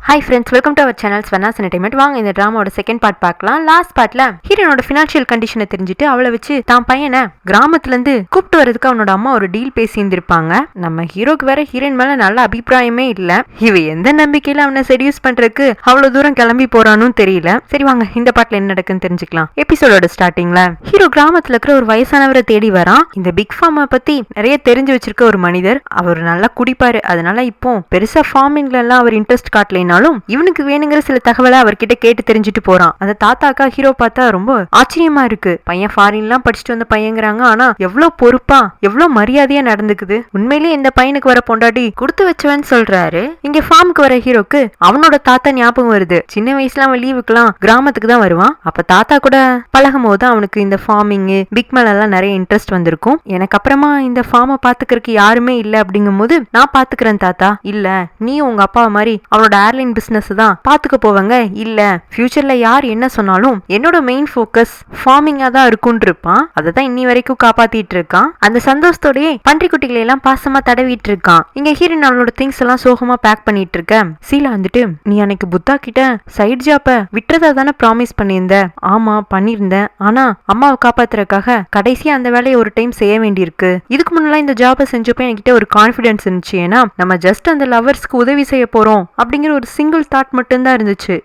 Hi friends, welcome to our channel Swarna's entertainment. வாங்க இந்த ட்ராமாவோட செகண்ட் பார்ட் பார்க்கலாம். லாஸ்ட் பார்ட்ல ஹீரோனோட ஃபினான்ஷியல் கண்டிஷனை தெரிஞ்சுட்டு அவளை வச்சு தான் பையனை கிராமத்துல இருந்து கூப்பிட்டு வரதுக்கு அவனோட அம்மா ஒரு டீல் பேசி இருந்திருப்பாங்க. நம்ம ஹீரோக்கு வேற ஹீரோயின் மேல நல்ல அபிப்பிராயமே இல்ல. இவ எந்த நம்பிக்கையில அவனை செடியூஸ் பண்றதுக்கு அவ்வளவு தூரம் கிளம்பி போறான்னு தெரியல. சரி வாங்க இந்த பார்ட்ல என்ன நடக்குன்னு தெரிஞ்சுக்கலாம். எபிசோடோட ஸ்டார்டிங்ல ஹீரோ கிராமத்துல இருக்கிற ஒரு வயசானவரை தேடி வரான். இந்த பிக் ஃபார்மை பத்தி நிறைய தெரிஞ்சு வச்சிருக்க ஒரு மனிதர். அவர் நல்லா குடிப்பாரு. அதனால இப்போ பெருசா ஃபார்மிங்ல எல்லாம் அவர் இன்ட்ரெஸ்ட் காட்டலைனாலும் இவனுக்கு வேணுங்கிற சில தகவலை அவர்கிட்ட கேட்டு தெரிஞ்சுட்டு போறான். அந்த தாத்தாக்கா ஹீரோ பார்த்தா ரொம்ப ஆச்சரியமா இருக்கு. பையன் ஃபாரின்லாம் படிச்சுட்டு வந்த பையங்கிறாங்க. ஆனா எவ்வளவு பொறுப்பா எவ்வளவு மரியாதையா நடந்துக்குது. உண்மையிலேயே இந்த பையனுக்கு வர பொண்டாட்டி கொடுத்து வச்சவன்னு சொல்றாரு. இங்க ஃபார்முக்கு வர ஹீரோக்கு அவனோட தாத்தா ஞாபகம் வருது. சின்ன வயசுல அவன் லீவுக்குலாம் கிராமத்துக்கு தான் வருவான். அப்ப தாத்தா கூட பழகும் போது அவனுக்கு இந்த ஃபார்மிங் பிக் மேல எல்லாம் நிறைய இன்ட்ரெஸ்ட் வந்திருக்கும். எனக்கு அப்புறமா இந்த ஃபார்மை பாத்துக்கிறதுக்கு யாருமே இல்ல அப்படிங்கும் போது நான் பாத்துக்கிறேன் தாத்தா. இல்ல நீ உங்க அப்பா மாதிரி அவனோட ஏர்லைன் பிசினஸ் தான் பாத்துக்க போவாங்க. இல்ல ஃபியூச்சர்ல யார் என்ன சொன்னாலும் என்னோட மெயின் போக்கஸ் ஃபார்மிங்கா தான் இருக்கும்னு இருப்பான். அததான் இன்னி வரைக்கும் காப்பாத்திட்டு இருக்கான். அந்த சந்தோஷத்தோடயே பன்றிக்குட்டிகளை எல்லாம் பாசமா தடவிட்டு இருக்கான். இங்க ஹீரோயின் அவளோட திங்ஸ் எல்லாம் சோகமா பேக் பண்ணிட்டு இருக்க. சீலா வந்துட்டு, நீ அன்னைக்கு புத்தா கிட்ட சைட் ஜாப்ப விட்டுறதா தானே ப்ராமிஸ் பண்ணியிருந்த? ஆமா பண்ணிருந்தேன். ஆனா அம்மாவை காப்பாத்துறதுக்காக கடைசியா அந்த வேலையை ஒரு டைம் செய்ய வேண்டியிருக்கு. இதுக்கு முன்னால இந்த ஜாபை செஞ்சப்ப என்கிட்ட ஒரு கான்பிடன்ஸ் இருந்துச்சு. ஏன்னா நம்ம ஜஸ்ட் அந்த லவர்ஸ்க்கு உதவி செய்ய போறோம் அப்படிங்கிற ஒரு சிங்கிள் தாட் மட்டும்தான் இருந்துச்சு.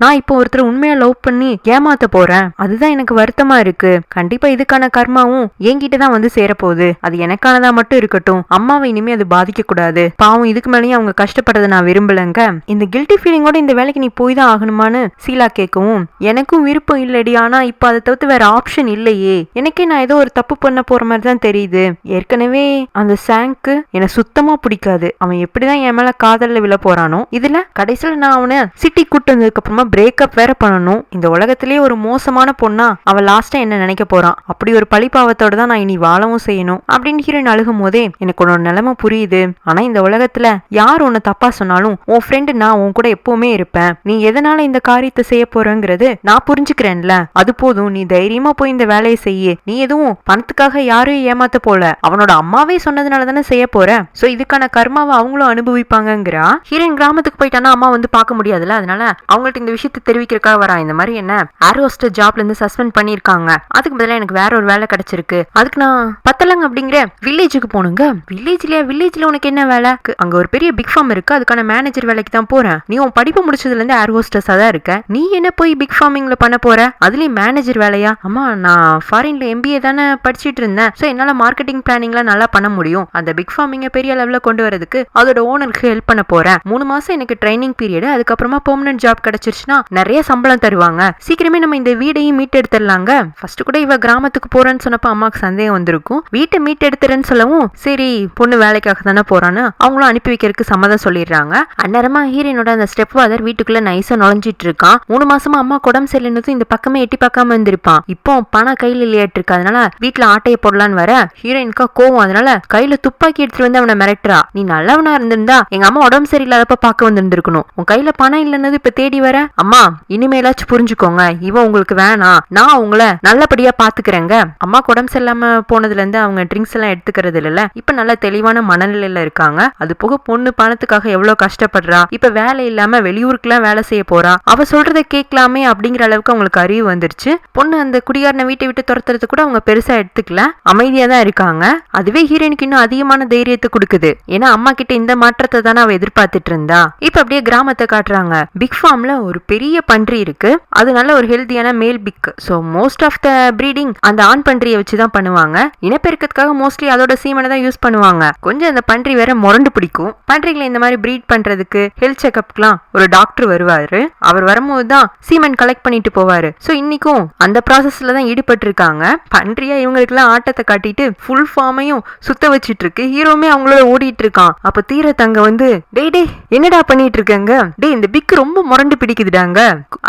நான் இப்போ ஒருத்தர் உண்மையா லவ் பண்ணி ஏமாத்த போறேன். அதுதான் எனக்கு வருத்தமா இருக்கு. கண்டிப்பா இதுக்கான கர்மாவும் என்கிட்ட தான் வந்து சேரப்போகுது. அது எனக்கானதா மட்டும் இருக்கட்டும். அம்மாவை இனிமே அது பாதிக்க கூடாது. பாவம் இதுக்கு மேலேயும் அவங்க கஷ்டப்படுறதை நான் விரும்பலங்க. இந்த கில்ட்டி ஃபீலிங்கோட இந்த வேலைக்கு நீ போய் தான் ஆகணுமான்னு சீலா கேட்கவும், எனக்கும் விருப்பம் இல்லடி. ஆனா இப்ப அதை தவிர்த்து வேற ஆப்ஷன் இல்லையே. எனக்கே நான் ஏதோ ஒரு தப்பு பண்ண போற மாதிரி தான் தெரியுது. ஏற்கனவே அந்த சாங்க்கு எனக்கு சுத்தமா பிடிக்காது. அவன் எப்படிதான் என் மேல காதல்ல விழ போறானோ. இதுல கடைசியில நான் அவனை சிட்டி கூட்டு அப்புறமா பிரேக்கப் வேற பண்ணணும். இந்த உலகத்திலேயே ஒரு மோசமான பொண்ணா அவன் லாஸ்டா என்ன நினைக்க போறான். அப்படி ஒரு பழிப்பாவத்தோட தான் நான் இனி வாழவும் செய்யணும் அப்படின்னு ஹீரோயின் அழுகும் போதே எனக்கு உன்னோட நிலைமை புரியுது. ஆனா இந்த உலகத்துல யார் உன்னை தப்பா சொன்னாலும் உன் ஃப்ரெண்டு நான் உன் கூட எப்பவுமே இருப்பேன். நீ எதனால இந்த காரியத்தை செய்ய போறங்கிறது நான் புரிஞ்சுக்கிறேன்ல. அது போதும். நீ தைரியமா போய் இந்த வேலையை செய்ய. நீ எதுவும் பணத்துக்காக யாரையும் ஏமாத்த போல. அவனோட அம்மாவே சொன்னதுனால தானே செய்ய போற. சோ இதுக்கான கர்மாவை அவங்களும் அனுபவிப்பாங்கிறா. ஹீரோயின் கிராமத்துக்கு போயிட்டானா அம்மா வந்து பார்க்க முடியாதுல்ல. அதனால அவங்கள்ட்ட இந்த விஷயத்தை தெரிவிக்கிறதுக்காக வரா. இந்த மாதிரி என்ன ஏர் ஹோஸ்டர் ஜாப்ல இருந்து சஸ்பெண்ட் பண்ணிருக்காங்க. அதுக்கு பதிலா எனக்கு வேற ஒரு வேலை கிடைச்சிருக்கு. அதுக்கு நான் பத்தலங்க அப்படிங்கிற வில்லேஜுக்கு போனுங்க. வில்லேஜ்ல உனக்கு என்ன வேலை? அங்க ஒரு பெரிய பிக் ஃபார்ம் இருக்கு. அதுக்கான மேனேஜர் வேலைக்கு தான் போறேன். நீ உன் படிப்பு முடிச்சதுல இருந்து ஏர் ஹோஸ்டர்ஸா தான் இருக்க. நீ என்ன போய் பிக் ஃபார்மிங்ல பண்ண போற? அதுலயும் மேனேஜர் வேலையா? அம்மா நான் ஃபாரின்ல MBA தானே படிச்சுட்டு இருந்தேன். சோ என்னால மார்க்கெட்டிங் பிளானிங்லாம் நல்லா பண்ண முடியும். அந்த பிக் ஃபார்மிங்க பெரிய லெவல்ல கொண்டு வரதுக்கு அதோட ஓனருக்கு ஹெல்ப் பண்ண போறேன். 3 மாசம் எனக்கு ட்ரைனிங் பீரியட். அதுக்கப்புறமா பெர்மனன்ட் ஜாப் கிடைச்சிருச்சுன்னா நிறைய சம்பளம் தருவாங்க. சீக்கிரமே நம்ம இந்த வீடையும் மீட் எடுத்துடலாங்க. ஃபர்ஸ்ட் கூட இவ கிராமத்துக்கு போறேன்னு சொன்னப்ப அம்மாக்கு சந்தேகம் வந்திருக்கும். வீட்டை மீட் எடுத்துறேன்னு சொல்லவும் சரி பொண்ணு வேலைக்காக தானே போறான்னு அவங்களும் அனுப்பி வைக்கிறதுக்கு சம்மதம் சொல்லிடுறாங்க. அந்நேரமா ஹீரோனோட அந்த ஸ்டெப் ஃபாதர் வீட்டுக்குள்ள நைஸா நுழைஞ்சிட்டு இருக்கான். 3 மாசமா அம்மா குடம் சரியில்லைன்னு இந்த பக்கமே எட்டி பார்க்காம இருந்திருப்பான். இப்போ பணம் கையில இல்லையாட்டு இருக்கு. அதனால வீட்டுல ஆட்டையை போடலான்னு வர ஹீரோயினுக்கா கோவம். அதனால கையில துப்பாக்கி எடுத்துட்டு வந்து அவனை மிரட்டுறா. நீ நல்லவனா இருந்திருந்தா எங்க அம்மா உடம்பு சரியில்லாதப்ப பார்க்க வந்திருக்கணும். உன் கையில பணம் இல்லைன்னு இப்ப தேடி வர. அம்மா இனிமேலாச்சும் புரிஞ்சுக்கோங்க. இவன் உங்களுக்கு வேணாம். நான் உங்களை நல்லபடியா பாத்துக்கிறேங்க. அம்மா உடம்பு சரியில்லாம போனதுல இருந்து அவங்க ட்ரிங்க்ஸ் எல்லாம் எடுத்துக்கிறது இல்ல. இப்ப நல்ல தெளிவான மனநிலையில இருக்காங்க. அது போக பொண்ணு பணத்துக்காக எவ்வளவு கஷ்டப்படுறா. இப்ப வேலை இல்லாம வெளியூருக்கு எல்லாம் வேலை செய்ய போறா. அவ சொல்றத கேட்கலாமே அப்படிங்கிற அளவுக்கு அவங்களுக்கு அறிவு வந்துருச்சு. பொண்ணு அந்த குடிகாரனை வீட்டை விட்டு துரத்துறது கூட அவங்க பெருசா எடுத்துக்கல. அமைதியா தான் இருக்காங்க. அதுவே ஹீரோயினுக்கு இன்னும் அதிகமான தைரியத்தை கொடுக்குது. ஏன்னா அம்மா கிட்ட இந்த மாற்றத்தை தானே அவ எதிர்பார்த்துட்டு இருந்தா. இப்ப அப்படியே கிராமத்தை காட்டுறாங்க. பிக் ஃபார்ம்ல ஒரு பெரிய பன்றி இருக்கு. அது நல்ல ஒரு ஹெல்தியான male pig. So most of the breeding அந்த ஆண் பன்றியை வச்சு தான் பண்ணுவாங்க. இனப்பெருக்கத்துக்காக மோஸ்ட்லி அதோட சீமனை தான் யூஸ் பண்ணுவாங்க. கொஞ்சம் அந்த பன்றி வேற முரண்டு பிடிக்கும். பன்றிகளை இந்த மாதிரி ப்ரீட் பண்றதுக்கு ஹெல்த் செக்அப்க்குலாம் ஒரு டாக்டர் வருவாரு. அவர் வரும்போது தான் சீமன் கலெக்ட் பண்ணிட்டு போவாரு. சோ இன்னைக்கும் அந்த ப்ராசஸ்ல தான் ஈடுபட்டு இருக்காங்க. பன்றியா இவங்களுக்கு எல்லாம் ஆட்டத்தை காட்டிட்டு ஃபுல் ஃபார்மையும் சுத்த வச்சிட்டு இருக்கு. ஹீரோமே அவங்களோட ஓடிட்டு இருக்கான். அப்ப தீர தங்க வந்து டே என்னடா பண்ணிட்டு இருக்கங்க? டே இந்த பிக் ரொம்ப முரண்டு முரண்டு பிடிக்குதுடாங்க.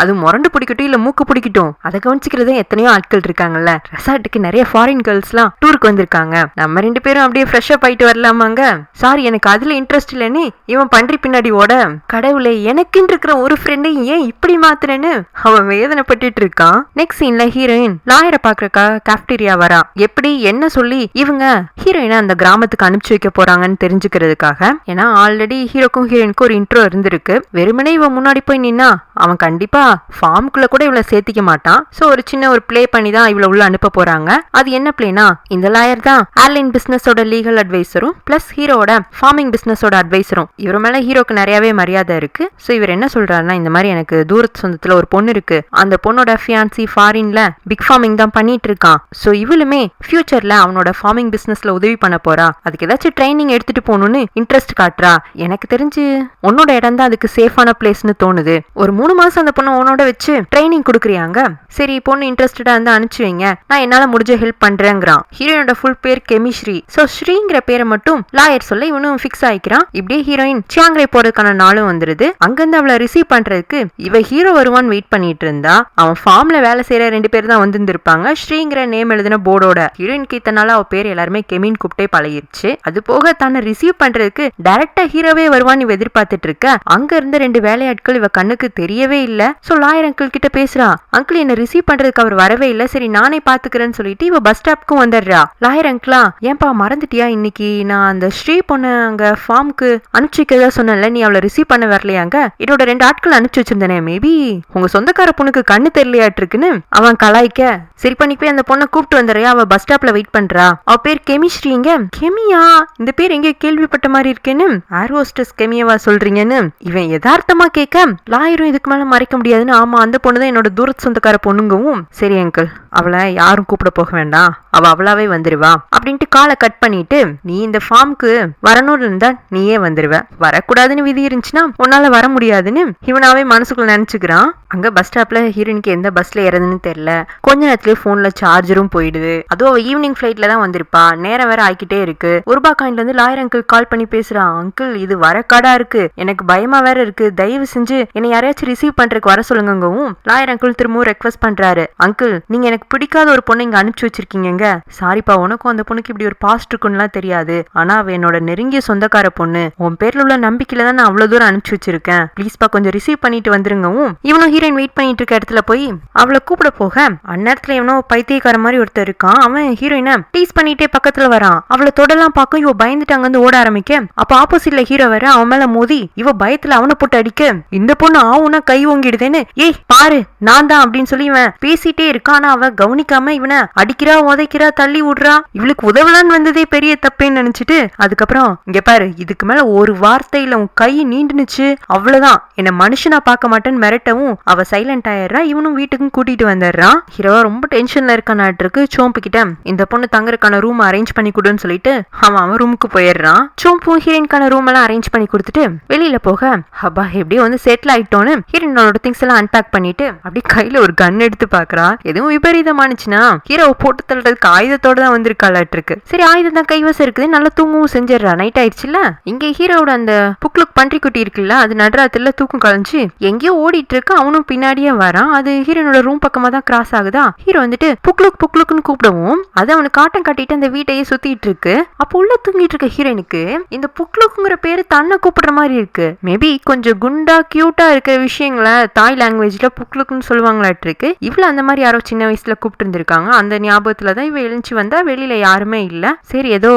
அது முரண்டு பிடிக்கட்டும் இல்ல மூக்கு பிடிக்கட்டும், அதை கவனிச்சுக்கிறதே எத்தனையோ ஆட்கள் இருக்காங்கல்ல. ரெசார்ட்டுக்கு நிறைய ஃபாரின் கேர்ள்ஸ் எல்லாம் டூருக்கு வந்திருக்காங்க. நம்ம 2 பேரும் அப்படியே ஃப்ரெஷ் அப் ஆயிட்டு வரலாமாங்க? சாரி, எனக்கு அதுல இன்ட்ரெஸ்ட் இல்லன்னு இவன் பன்றி பின்னாடி ஓட, கடவுளே எனக்குன்னு இருக்கிற ஒரு ஃப்ரெண்டை ஏன் இப்படி மாத்துறேன்னு அவன் வேதனைப்பட்டு இருக்கான். நெக்ஸ்ட் சீன்ல ஹீரோயின் லாயரை பாக்குறக்கா கேஃப்டீரியா வரா. எப்படி என்ன சொல்லி இவங்க ஹீரோயினை அந்த கிராமத்துக்கு அனுப்பிச்சு வைக்க போறாங்கன்னு தெரிஞ்சுக்கிறதுக்காக. ஏன்னா ஆல்ரெடி ஹீரோக்கும் ஹீரோயினுக்கும் ஒரு இன்ட்ரோ இருந்திருக்கு. வெறுமனே இவன் முன்னாடி போய் நின்னா அவன் கண்டிப்பா ஃபார்முக்குள்ள கூட இவளை சேர்த்திக்க மாட்டான். சோ ஒரு சின்ன ஒரு பிளே பண்ணி தான் இவளை உள்ள அனுப்ப போறாங்க. அது என்ன பிளேனா, இந்த லாயர் தான் ஏர்லைன் பிசினஸோட லீகல் அட்வைசரும் பிளஸ் ஹீரோட ஃபார்மிங் பிசினஸோட அட்வைசரும். இவர் மேல ஹீரோக்கு நிறையவே மரியாதை இருக்கு. சோ இவர் என்ன சொல்றாருன்னா, இந்த மாதிரி எனக்கு தூரத்து சொந்தத்துல ஒரு பொண்ணு இருக்கு, அந்த பொண்ணோட ஃபியான்சி ஃபாரின்ல பிக் ஃபார்மிங் தான் பண்ணிட்டு இருக்கான். சோ இவளுமே ஃபியூச்சர்ல அவனோட ஃபார்மிங் பிசினஸ்ல உதவி பண்ண போறா. அதுக்கு ஏதாச்சும் ட்ரைனிங் எடுத்துட்டு போகணும்னு இன்ட்ரெஸ்ட் காட்டுறா. எனக்கு தெரிஞ்சு உன்னோட இடம் தான் அதுக்கு சேஃபான பிளேஸ்னு தோணுது. ஒரு 3 மாசம் அந்த பொண்ணு உன்னோட வச்சு ட்ரைனிங் கொடுக்குறியாங்க. சரி, பொண்ணு இன்ட்ரெஸ்டடா இருந்தா அனுப்பிச்சு வைங்க, நான் என்னால முடிஞ்ச ஹெல்ப் பண்றேங்கிறான். ஹீரோயினோட ஃபுல் பேர் கெமிஸ்ரீ. சோ ஸ்ரீங்கிற பேரை மட்டும் லாயர் சொல்ல இவனும் ஃபிக்ஸ் ஆயிக்கிறான். இப்படியே ஹீரோயின் சியாங்ரை போறதுக்கான நாளும் வந்துருது. அங்கிருந்து அவளை ரிசீவ் பண்றதுக்கு இவ ஹீரோ வருவான்னு வெயிட் பண்ணிட்டு இருந்தா. அவன் ஃபார்ம்ல வேலை செய்யற 2 பேர் தான் வந்திருப்பாங்க. ஸ்ரீங்கிற நேம் எழுதின போர்டோட. ஹீரோயினுக்கு இத்தனால அவ பேர் எல்லாருமே கெமின் கூப்பிட்டே பழகிருச்சு. அது போக தன்னை ரிசீவ் பண்றதுக்கு டைரக்டா ஹீரோவே வருவான்னு இவ எதிர்பார்த்துட்டு இருக்க. அங்க இருந்த 2 வேலையாட்கள் இவ கண்ணுக்கு தெரியவே இல்ல. சோ லாயர் அங்கிள் கிட்ட பேசுறா. அங்கிள் என்ன ரிசீவ் பண்றதுக்கு அவர் வரவே இல்ல, சரி நானே பாத்துக்கிறேன்னு சொல்லிட்டு இவ பஸ் ஸ்டாப்க்கும் வந்துடுறா. லாயர் அங்கிளா, ஏன்பா மறந்துட்டியா, இன்னைக்கு நான் அந்த ஸ்ரீ பொண்ணு அங்க ஃபார்முக்கு அனுப்பிச்சிக்கிறதா சொன்னல, நீ அவளை ரிசீவ் பண்ண வரலையாங்க? என்னோட 2 ஆட்கள் அனுப்பிச்சு வச்சிருந்தேனே, மேபி உங்க சொந்தக்கார பொண்ணுக்கு கண்ணு தெரியலையாட்டு இருக்குன்னு அவன் கலாய்க்க, சரி பண்ணி போய் அந்த பொண்ணை கூப்பிட்டு வந்துடுறியா, அவ பஸ் ஸ்டாப்ல வெயிட் பண்றா. அவ பேர் கெமிஸ்ரீங்க. கெமியா, இந்த பேர் எங்க கேள்விப்பட்ட மாதிரி இருக்கேன்னு. ஏர் ஹோஸ்டஸ் கெமியவா சொல்றீங்கன்னு இவன் யதார்த்தமா கேட்க, லாயரும் இதுக்கு மேல மறைக்க முடியாதுன்னு, ஆமா அந்த பொண்ணு தான் என்னோட தூரத்து சொந்தக்கார பொண்ணுங்கவும், சரி அங்கிள் அவளை யாரும் கூப்பிட போக வேண்டாம், அவ அவளாவே வந்துருவா அப்படின்ட்டு காலை கட் பண்ணிட்டு, நீ இந்த ஃபார்முக்கு வரணும்னு இருந்தா நீயே வந்துருவ, வரக்கூடாதுன்னு விதி இருந்துச்சுன்னா உன்னால வர முடியாதுன்னு இவனாவே மனசுக்குள்ள நினைச்சுக்கிறான். அங்க பஸ் ஸ்டாப்ல ஹீரோயினுக்கு எந்த பஸ்ல ஏறதுன்னு தெரியல. கொஞ்ச நேரத்துல போன்ல சார்ஜரும் போயிடுது. அதுவும் ஈவினிங் ஃபிளைட்ல தான் வந்திருப்பா. நேரம் வேற ஆகிக்கிட்டே இருக்கு. ரூபா காயின்ல இருந்து லாயர் அங்கிள் கால் பண்ணி பேசுறான். அங்கிள் இது வர காடா இருக்கு, எனக்கு பயமா வேற இருக்கு, தயவு செஞ்சு என்னை யாரையாச்சும் ரிசீவ் பண்றதுக்கு வர சொல்லுங்கவும் லாயர் அங்கிள் திரும்பவும் ரெக்வஸ்ட் பண்றாரு. அங்கிள் நீங்க எனக்கு பிடிக்காத ஒரு பொண்ணை இங்க அனுப்பிச்சு வச்சிருக்கீங்க. சாரிப்பா, உனக்கும் அந்த பொண்ணுக்கு இப்படி ஒரு பாஸ்ட் இருக்குன்னு தெரியாது. ஆனா அவ என்னோட நெருங்கிய சொந்தக்கார பொண்ணு. உன் பேர்ல உள்ள நம்பிக்கையில தான் நான் அவ்வளவு தூரம் அனுப்பிச்சு வச்சிருக்கேன். ப்ளீஸ்பா கொஞ்சம் ரிசீவ் பண்ணிட்டு வந்துருங்கவும் இவனும் ஹீரோயின் வெயிட் பண்ணிட்டு இருக்க இடத்துல போய் அவளை கூப்பிட போக, அந்நேரத்துல இவனோ பைத்தியக்கார மாதிரி ஒருத்தர் இருக்கான். அவன் ஹீரோயினை டீஸ் பண்ணிட்டே பக்கத்துல வரான். அவளை தொடலாம் பார்க்க இவ பயந்துட்டு அங்க வந்து ஓட ஆரம்பிக்க, அப்ப ஆப்போசிட்ல ஹீரோ வர அவன் மேல மோதி இவ பயத்துல அவனை போட்டு அடிக்க, இந்த பொண்ணு ஆவுனா கை ஓங்கிடுதேன்னு, ஏய் பாரு நான் தான் அப்படின்னு சொல்லி இவன் பேசிட்டே இருக்கான். ஆனா அவ கவனிக்காம இவனை அடிக்கிறா, உதைக்கிறா, தள்ளி விடுறா. இவளுக்கு உதவலான்னு வந்ததே பெரிய தப்பேன்னு நினைச்சிட்டு அதுக்கப்புறம், இங்க பாரு இதுக்கு மேல ஒரு வார்த்தையில உன் கை நீண்டுனுச்சு அவ்வளவுதான், என்ன மனுஷனா பார்க்க மாட்டேன்னு மிரட்டவும் அவ சைலண்ட் ஆயிடுறா. இவனும் வீட்டுக்கும் கூட்டிட்டு வந்துடுறான். ஹீரோவா ரொம்ப டென்ஷன்ல இருக்கானாட்டிருக்கு. சோம்பு கிட்ட இந்த பொண்ணு தங்கறதுக்கான ரூம் அரேஞ்ச் பண்ணி கொடுன்னு சொல்லிட்டு அவன் ரூமுக்கு போயிடுறான். சோம்பும் ஹீரோயின்கான ரூம் எல்லாம் அரேஞ்ச் பண்ணி கொடுத்துட்டு வெளியில போக, ஹபா எப்படியோ வந்து செட்டில் ஆயிட்டோன்னு ஹீரோயினோட திங்ஸ் எல்லாம் அன்பேக் பண்ணிட்டு அப்படியே கையில ஒரு கன் எடுத்து பாக்குறா. எதுவும் விபரீதமானுச்சுன்னா ஹீரோ போட்டு தள்ளுறதுக்கு ஆயுதத்தோட தான் வந்திருக்காளாட்டு இருக்கு. சரி ஆயுதம் தான் கைவசம் இருக்குது, நல்லா தூங்கவும் செஞ்சிடறா. நைட் ஆயிடுச்சுல. இங்க ஹீரோட அந்த புக்லுக் பன்றி குட்டி இருக்குல்ல, அது நடுராத்திரில தூக்கம் கலைஞ்சு எங்கேயோ ஓடிட்டு இருக்கு. அவனும் பின்னாடியே வரான். அது ஹீரோனோட ரூம் பக்கமா தான் கிராஸ் ஆகுதா. ஹீரோ வந்துட்டு புக்லுக் புக்லுக்னு கூப்பிடவும் அது அவனுக்கு காட்டம் காட்டிட்டு அந்த வீட்டையே சுத்திட்டு இருக்கு. அப்போ உள்ள தூங்கிட்டு இருக்க ஹீரோனுக்கு இந்த புக்லுக்குங்கிற பேரு தன்னை கூப்பிடுற மாதிரி இருக்கு. மேபி கொஞ்சம் குண்டா கியூட்டா இருக்கிற விஷயங்களை தாய் லாங்குவேஜ்ல புக்லுக்னு சொல்லுவாங்களாட்டு இருக்கு. இவ்வளவு அந்த மாதிரி யாரோ சின்ன வயசுல கூப்பிட்டு இருந்திருக்காங்க. அந்த ஞாபகத்துலதான் இவ எழுந்துச்சு வந்தா. வெளியில யாருமே இல்ல. சரி ஏதோ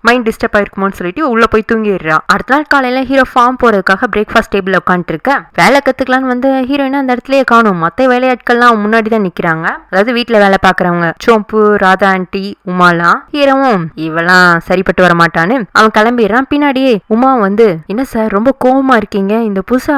மைண்ட் டிஸ்டர்ப் ஆயிருக்குமோன்னு சொல்லிட்டு உள்ள போய் தூங்கிடுறா. அடுத்த நாள் காலையில ஹீரோ ஃபார்ம் போறதுக்காக பிரேக்ஃபாஸ்ட் டேபிள் உட்காந்துட்டு இருக்க. வேலை கத்துக்கலான்னு வந்து ஹீரோயின் அந்த இடத்துலயே காணும். மத்த வேலையாட்கள்லாம் முன்னாடி தான் நிக்கிறாங்க. அதாவது வீட்டுல வேலை பாக்குறவங்க சோம்பு, ராதா ஆண்டி, உமாலாம். ஹீரோவும் இவெல்லாம் சரிப்பட்டு வர மாட்டான்னு அவன் கிளம்பிடுறான். பின்னாடியே உமா வந்து, என்ன சார் ரொம்ப கோவமா இருக்கீங்க, இந்த புதுசா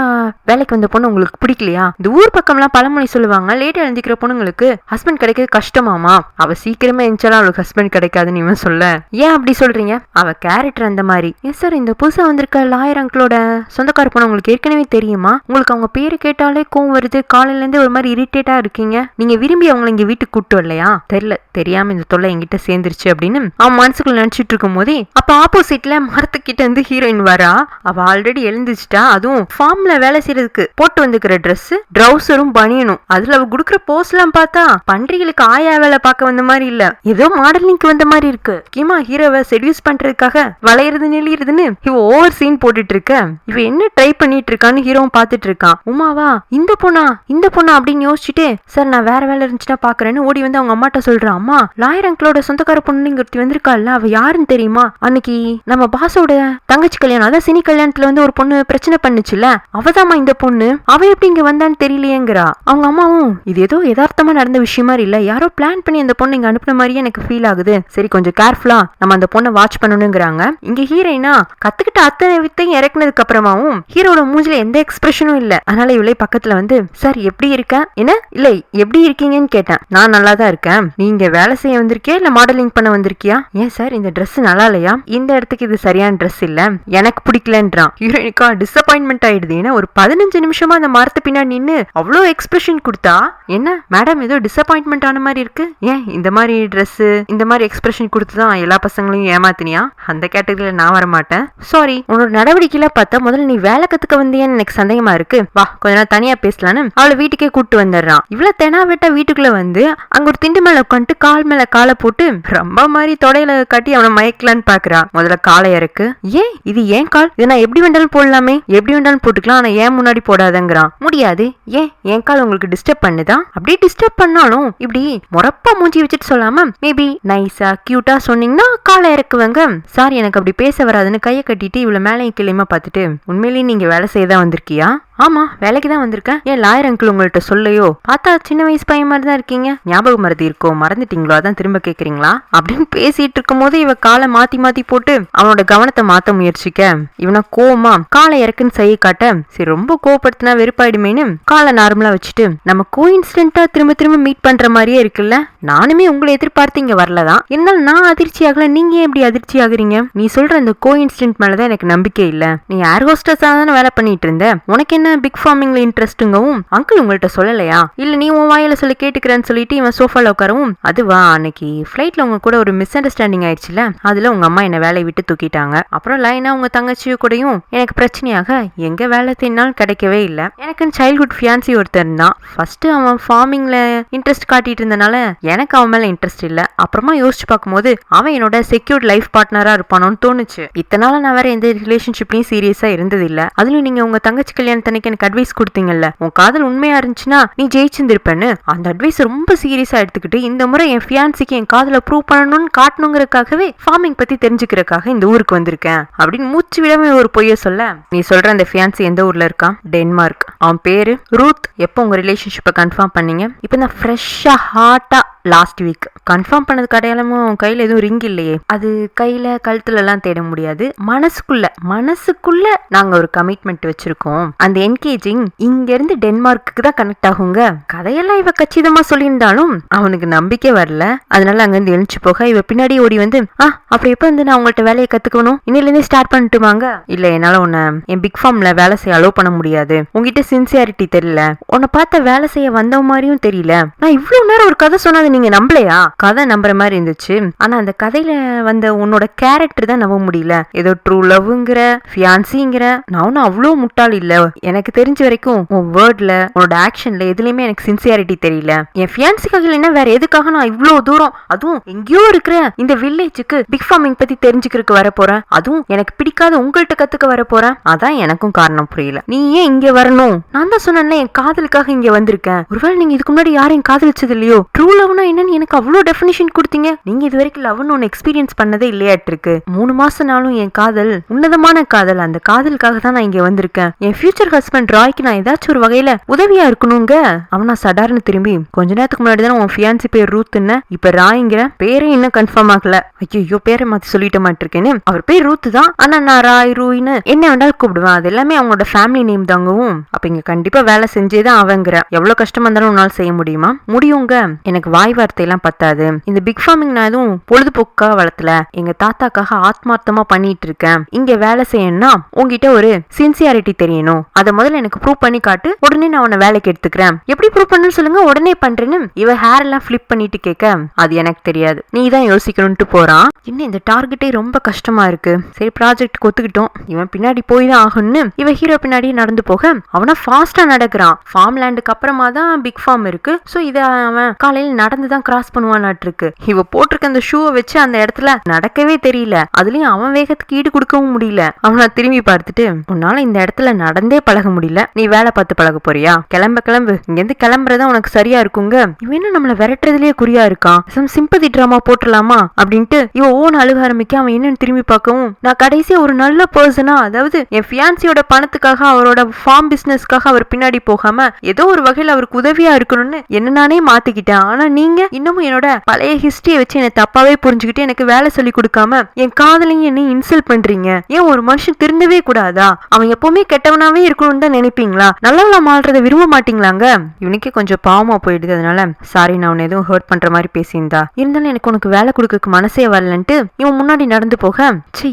வேலைக்கு வந்த பொண்ணு உங்களுக்கு பிடிக்கலையா? இந்த ஊர் பக்கம் எல்லாம் பழமொழி சொல்லுவாங்க, லேட்டா எழுந்திக்கிற பொண்ணுங்களுக்கு ஹஸ்பண்ட் கிடைக்க கஷ்டமாமா. அவ சீக்கிரமே எழுந்தாலும் அவளுக்கு ஹஸ்பண்ட் கிடைக்காதுன்னு இவன் சொல்ல, ஏன் அப்படி சொல்றீங்க? அவ கேரக்டர் அந்த மாதிரி. ஏன் சார் இந்த புதுசா வந்திருக்க லாயர் அங்கிளோட சொந்தக்கார பொண்ணு உங்களுக்கு ஏற்கனவே தெரியுமா? உங்களுக்கு அவங்க பேரு கேட்டாலே கோவம் வருது, காலையில இருந்தே ஒரு மாதிரி இரிட்டேட்டா இருக்கீங்க, நீங்க விரும்பி அவங்களை இங்க வீட்டுக்கு கூட்டு வரலையா? தெரியல, தெரியாம இந்த தொல்லை என்கிட்ட சேர்ந்துருச்சு அப்படின்னு அவன் மனசுக்குள்ள நினைச்சிட்டு இருக்கும் போதே அப்ப ஆப்போசிட்ல மரத்துக்கிட்ட இருந்து ஹீரோயின் வரா. அவ ஆல்ரெடி எழுந்துச்சுட்டா. அதுவும் ஃபார்ம்ல வேலை செய்யறதுக்கு பண்றதுக்கு போட்டு வந்துக்கிற ட்ரெஸ், ட்ரௌசரும் பனியனும். அதுல அவ குடுக்குற போஸ் எல்லாம் பார்த்தா பன்றிகளுக்கு ஆயா வேலை பார்க்க வந்த மாதிரி இல்ல, ஏதோ மாடலிங்க்கு வந்த மாதிரி இருக்கு. முக்கியமா ஹீரோவை செடியூஸ் பண்றதுக்காக வளையிறது நெளியறதுன்னு இவ ஓவர் சீன் போட்டுட்டு இருக்க. இவ என்ன ட்ரை பண்ணிட்டு இருக்கான்னு ஹீரோவும் பாத்துட்டு இருக்கான். உமாவா இந்த பொண்ணா அப்படின்னு யோசிச்சுட்டு, சார் நான் வேற வேலை இருந்துச்சுன்னா பாக்குறேன்னு ஓடி வந்து அவங்க அம்மாட்ட சொல்றான். அம்மா, லாயர் அங்கிளோட சொந்தக்கார பொண்ணுங்கிறத வந்திருக்காள்ல, அவ யாருன்னு தெரியுமா? அன்னைக்கு நம்ம பாஸோட தங்கச்சி கல்யாணம், அதான் சினி கல்யாணத்துல வந்து ஒரு பொண்ணு பிரச்சனை பண்ணுச்சுல, அவதாமா இந்த பொண்ணு. அவ எப்படி இங்க வந்தான்னு தெரியலையேங்கிறா. அவங்க அம்மாவும் இது ஏதோ யதார்த்தமா நடந்த விஷயம் மாதிரி இல்ல, யாரோ பிளான் பண்ணி அந்த பொண்ணு இங்க அனுப்பின மாதிரியே எனக்கு ஃபீல் ஆகுது. சரி கொஞ்சம் கேர்ஃபுல்லா நம்ம அந்த பொண்ணை வாட்ச் பண்ணணுங்கிறாங்க. இங்க ஹீரோயினா கத்துக்கிட்ட அத்தனை வித்தையும் இறக்குனதுக்கு அப்புறமாவும் ஹீரோட மூஞ்சில எந்த எக்ஸ்பிரஷனும் இல்ல. அதனால இவளே பக்கத்துல வந்து, சார் எப்படி இருக்க, என்ன இல்ல எப்படி இருக்கீங்கன்னு கேட்டேன். நான் நல்லா தான் இருக்கேன். நீங்க வேலை செய்ய வந்திருக்கியா இல்ல மாடலிங் பண்ண வந்திருக்கியா? ஏன் சார் இந்த ட்ரெஸ் நல்லா இல்லையா? இந்த இடத்துக்கு இது சரியான ட்ரெஸ் இல்ல, எனக்கு பிடிக்கலன்றான். ஹீரோயினுக்கா டிசப்பாயின்மெண்ட் ஆயிடுது. ஏன்னா ஒரு 15 நிமிஷமா அந்த மரத்து பின்னாடி நின்னு அவ்வளோ எக்ஸ்பிரஷன் கொடுத்தா, என்ன மேடம் ஏதோ டிசப்பாயின்மெண்ட் ஆன மாதிரி இருக்கு, ஏன் இந்த மாதிரி ட்ரெஸ் இந்த மாதிரி எக்ஸ்பிரஷன் கொடுத்துதான் எல்லா பசங்களையும் ஏமாத்தினியா? அந்த கேட்டகரியில நான் வர மாட்டேன். சாரி, உன்னோட நடவடிக்கையில பார்த்தா முதல்ல நீ வேலை கத்துக்க வந்தியான்னு எனக்கு சந்தேகமா இருக்கு. வா கொஞ்ச நேரம் தனியா பேசலான்னு அவளை வீட்டுக்கே கூட்டு வந்துடுறான். இவ்வளவு தெனாவெட்டா வீட்டுக்குள்ள வந்து அங்க ஒரு திண்டு மேல உட்காந்துட்டு கால் மேல காலை போட்டு ரொம்ப மாதிரி தொடையில கட்டி அவனை மயக்கலான்னு பாக்குறா. முதல்ல காலை இறக்கு. ஏன் இது ஏன் கால், இதை நான் எப்படி வேண்டாலும் போடலாமே, எப்படி வேண்டாலும் போட்டுக்கலாம், ஆனா ஏன் முன்னாடி போடாதங்கிறான். முடியாது. ஏன் என் கால் உங்களுக்கு டிஸ்டர்ப் பண்ணுதா? அப்படியே டிஸ்டர்ப் பண்ணாலும் இப்படி முறப்பா மூஞ்சி வச்சுட்டு சொல்லாம மேபி நைஸா கியூட்டா சொன்னீங்கன்னா காலை இறக்குவாங்க. சாரி எனக்கு அப்படி பேச வராதுன்னு கையை கட்டிட்டு இவ்வளவு மேலையும் கிளையுமா பார்த்துட்டு, உண்மையிலேயே நீங்க வேலை செய்யதான் வந்திருக்கியா? ஆமா வேலைக்கு தான் வந்திருக்கேன். ஏன் லாயர் அங்கிள் உங்கள்கிட்ட சொல்லையோ? பார்த்தா சின்ன வயசு பையன் மாதிரி தான் இருக்கீங்க, ஞாபக மறதி இருக்கோ, மறந்துட்டீங்களோ, அதான் திரும்ப கேக்குறீங்களா அப்படின்னு பேசிட்டு இருக்கும் போது இவ காலை மாத்தி மாத்தி போட்டு அவனோட கவனத்தை மாத்த முயற்சிக்க, இவனை கோவமா காலை இறக்குன்னு செய்ய காட்ட, சரி ரொம்ப கோவப்படுத்தினா வெறுப்பாயிடுமேனு காலை நார்மலா வச்சுட்டு, நம்ம கோஇன்சிடென்ட்டா திரும்ப திரும்ப மீட் பண்ற மாதிரியே இருக்குல்ல, நானுமே உங்களை எதிர்பார்த்து இங்க வரலதான், என்னால நான் அதிர்ச்சி ஆகல, நீங்க எப்படி அதிர்ச்சி ஆகுறீங்க? நீ சொல்ற அந்த கோஇன்சிடென்ட் மேலதான் எனக்கு நம்பிக்கை இல்ல. நீ ஏர் ஹோஸ்டஸா தானே வேலை பண்ணிட்டு இருந்த, உனக்கு என்ன பிக் ஃபார்மிங்ல இன்ட்ரெஸ்ட்ங்கவும் அங்கிள் உங்கள்கிட்ட சொல்லலையா? இல்ல நீ உன் வாயில சொல்லி கேட்டுக்கிறேன்னு சொல்லிட்டு இவன் சோஃபால உட்காரவும், அதுவா அன்னைக்கு ஃபிளைட்ல உங்க கூட ஒரு மிஸ் அண்டர்ஸ்டாண்டிங் ஆயிடுச்சுல, அதுல உங்க அம்மா என்ன வேலையை விட்டு தூக்கிட்டாங்க. அப்புறம் லைனா உங்க தங்கச்சியும் கூடயும் எனக்கு பிரச்சனையாக எங்க வேலை தேடினாலும் கிடைக்கவே இல்ல. எனக்கு சைல்ட்ஹுட் ஃபியான்சி ஒருத்தர் தான். ஃபர்ஸ்ட் அவன் ஃபார்மிங்ல இன்ட்ரெஸ்ட் காட்டிட்டு இருந்தனால எனக்கு அவன் மேல இன்ட்ரெஸ்ட் இல்ல. அப்புறமா யோசிச்சு பார்க்கும்போது அவன் என்னோட செக்யூர்ட் லைஃப் பார்ட்னரா இருப்பானோன்னு தோணுச்சு. இத்தனால நான் வேற எந்த ரிலேஷன்ஷிப்லயும் சீரியஸா இருந்தது இல்ல. அதுலயும் நீங்க உங்க தங்கச்சி கல்யாணத்தனைக்கு எனக்கு அட்வைஸ் கொடுத்தீங்கல்ல, உன் காதல் உண்மையா இருந்துச்சுன்னா நீ ஜெயிச்சிருந்திருப்பேன்னு, அந்த அட்வைஸ் ரொம்ப சீரியஸா எடுத்துக்கிட்டு இந்த முறை என் ஃபியான்சிக்கு என் காதல ப்ரூவ் பண்ணணும்னு காட்டணுங்கிறதுக்காகவே ஃபார்மிங் பத்தி தெரிஞ்சுக்கிறதுக்காக இந்த ஊருக்கு வந்திருக்கேன் அப்படின்னு மூச்சு விடாம ஒரு பொய்ய சொல்ல, நீ சொல்ற அந்த ஃபியான்சி எந்த ஊர்ல இருக்கான்? டென்மார்க். அவன் பேரு ரூத். எப்போ உங்க ரிலேஷன்ஷிப்பை கன்ஃபார்ம் பண்ணீங்க? இப்போ நான் ஃப்ரெஷ்ஷா ஹாட்டா லாஸ்ட் வீக் கன்ஃபார்ம் பண்ணதுக்கு அடையாளமும் கையில எதுவும் ரிங் இல்லையே. அது கையில கழுத்துல எல்லாம் தேட முடியாது, மனசுக்குள்ள நாங்க ஒரு கமிட்மெண்ட் வச்சிருக்கோம். அந்த என்கேஜிங் இங்க இருந்து டென்மார்க்கு தான் கனெக்ட் ஆகுங்க. கதையெல்லாம் இவ கச்சிதமா சொல்லியிருந்தாலும் அவனுக்கு நம்பிக்கை வரல. அதனால அங்க இருந்து எழுச்சு போக இவ பின்னாடி ஓடி வந்து, அப்புறம் எப்ப வந்து நான் உங்கள்ட்ட வேலையை கத்துக்கணும், இன்னில இருந்தே ஸ்டார்ட் பண்ணிட்டுமாங்க? இல்ல என்னால உன்னை என் பிக் ஃபார்ம்ல வேலை செய்ய அலோவ் பண்ண முடியாது, உங்ககிட்ட சின்சியாரிட்டி தெரியல, உன்னை பார்த்த வேலை செய்ய வந்த மாதிரியும் தெரியல. நான் இவ்வளவு நேரம் ஒரு கதை சொன்னது நீங்க நம்பலையா? கதை நம்புற மாதிரி இருந்துச்சு, ஆனா அந்த கதையில வந்த உன்னோட கேரக்டர் தான் நம்ப முடியல. ஏதோ ட்ரூ லவ்ங்கிற ஃபியான்சிங்கிற, நான் ஒன்னும் அவ்வளோ முட்டாள் இல்ல. எனக்கு தெரிஞ்ச வரைக்கும் உன் வேர்ட்ல உன்னோட ஆக்ஷன்ல எதுலயுமே எனக்கு சின்சியாரிட்டி தெரியல. என் ஃபியான்சிக்காக இல்லைன்னா வேற எதுக்காக நான் இவ்வளவு தூரம், அதுவும் எங்கேயோ இருக்கிற இந்த வில்லேஜுக்கு பிக் ஃபார்மிங் பத்தி தெரிஞ்சுக்கிறதுக்கு வர போறேன், அதுவும் எனக்கு பிடிக்காத உங்கள்கிட்ட கத்துக்க வர போறேன். அதான் எனக்கும் காரணம் புரியல. நீ ஏன் இங்க வரணும்? நான் தான் சொன்னேன்ல என் காதலுக்காக இங்க வந்திருக்கேன். ஒருவேளை நீங்க இதுக்கு முன்னாடி யாரையும் காதலிச்சது இல்லையோ? ட்ரூ லவ்னா என்னன்னு எனக்கு அவ்வளோ டெஃபினிஷன் கொடுத்தீங்க. நீங்க இது வரைக்கும் லவ்னு ஒன்று எக்ஸ்பீரியன்ஸ் பண்ணதே இல்லையாட்டு இருக்கு. 3 மாசம் நாளும் என் காதல் உன்னதமான காதல். அந்த காதலுக்காக தான் நான் இங்க வந்திருக்கேன். என் ஃபியூச்சர் ஹஸ்பண்ட் ராய்க்கு நான் ஏதாச்சும் ஒரு வகையில உதவியா இருக்கணுங்க. அவனா சடார்னு திரும்பி, கொஞ்ச நேரத்துக்கு முன்னாடி தானே உன் ஃபியான்சி பேர் ரூத்ன்னு, இப்ப ராய்ங்கிற பேரே இன்னும் கன்ஃபார்ம் ஆகல. ஐயோ பேரை மாத்தி சொல்லிட்ட மாட்டிருக்கேன்னு. அவர் பேர் ரூத் தான், ஆனா நான் ராய் ரூயின்னு என்ன வேண்டாலும் கூப்பிடுவேன். அது எல்லாமே அவங்களோட ஃபேமிலி நேம் தாங்கவும். அப்ப இங்க கண்டிப்பா வேலை செஞ்சேதான் அவங்கிற. எவ்வளவு கஷ்டமா இருந்தாலும் உன்னால செய்ய முடியுமா? முடியுங்க. எனக்கு வாய் வாய் வார்த்தை எல்லாம் பத்தாது. இந்த பிக் ஃபார்மிங் நான் எதுவும் பொழுதுபோக்காக வளர்த்தல, எங்க தாத்தாக்காக ஆத்மார்த்தமா பண்ணிட்டு இருக்கேன். இங்க வேலை செய்யணும்னா உங்ககிட்ட ஒரு சின்சியாரிட்டி தெரியணும், அதை முதல்ல எனக்கு ப்ரூவ் பண்ணி காட்டு, உடனே நான் உன்னை வேலைக்கு எடுத்துக்கிறேன். எப்படி ப்ரூவ் பண்ணு சொல்லுங்க, உடனே பண்றேன்னு இவ ஹேர் எல்லாம் ஃபிளிப் பண்ணிட்டு கேட்க, அது எனக்கு தெரியாது, நீ தான் யோசிக்கணும்ட்டு போறான். இன்னும் இந்த டார்கெட்டே ரொம்ப கஷ்டமா இருக்கு. சரி ப்ராஜெக்ட் ஒத்துக்கிட்டோம், இவன் பின்னாடி போய் தான் ஆகணும்னு இவ ஹீரோ பின்னாடியே நடந்து போக அவனா ஃபாஸ்டா நடக்கிறான். ஃபார்ம் லேண்டுக்கு அப்புறமா தான் பிக் ஃபார்ம் இருக்கு. சோ இத அவன் காலையில நடந்து தான் கிராஸ் பண்ணுவானாட்டு இருக்கு. இவ போட்டிருக்க அந்த ஷூவை வச்சு அந்த இடத்துல நடக்கவே தெரியல. அதுலயும் அவன் வேகத்துக்கு ஈடு கொடுக்கவும் முடியல. அவனை திரும்பி பார்த்துட்டு, உன்னால இந்த இடத்துல நடந்தே பழக முடியல, நீ வேலை பார்த்து பழக போறியா, கிளம்பு, இங்க இருந்து கிளம்புறதா உனக்கு சரியா இருக்குங்க. இவன் என்ன நம்மள விரட்டுறதுலயே குறியா இருக்கான், சிம்பதி டிராமா போட்டுடலாமா அப்படின்ட்டு இவ ஓன் அழுக ஆரம்பிக்க. அவன் என்னன்னு திரும்பி பார்க்கவும், நான் கடைசியா ஒரு நல்ல பர்சனா, அதாவது என் ஃபியான்சியோட பணத்துக்காக அவரோட ஃபார்ம் பிசினஸ்க்காக அவர் பின்னாடி போகாம ஏதோ ஒரு வகையில் அவருக்கு உதவியா இருக்கணும்னு என்ன நானே மாத்திக்கிட்டேன். ஆனா நீங்க இன்னமும் என்னோட பழைய ஹிஸ்டரியை வச்சு என்ன தப்பாவே புரிஞ்சுக்கிட்டு எனக்கு வேலை சொல்லி கொடுக்காம என் காதலையும் என்ன இன்சல்ட் பண்றீங்க. ஏன் ஒரு மனுஷன் திருந்தவே கூடாதா, அவன் எப்பவுமே கெட்டவனாவே இருக்கணும்னு தான் நினைப்பீங்களா, நல்லவளா மாறுறத விரும்ப மாட்டீங்களாங்க. இவனுக்கே கொஞ்சம் பாவமா போயிடுது. அதனால சாரி, நான் உன்னை எதுவும் ஹர்ட் பண்ற மாதிரி பேசியிருந்தா, இருந்தாலும் எனக்கு உனக்கு வேலை கொடுக்க மனசே வரலன்ட்டு இவன் முன்னாடி நடந்து போக,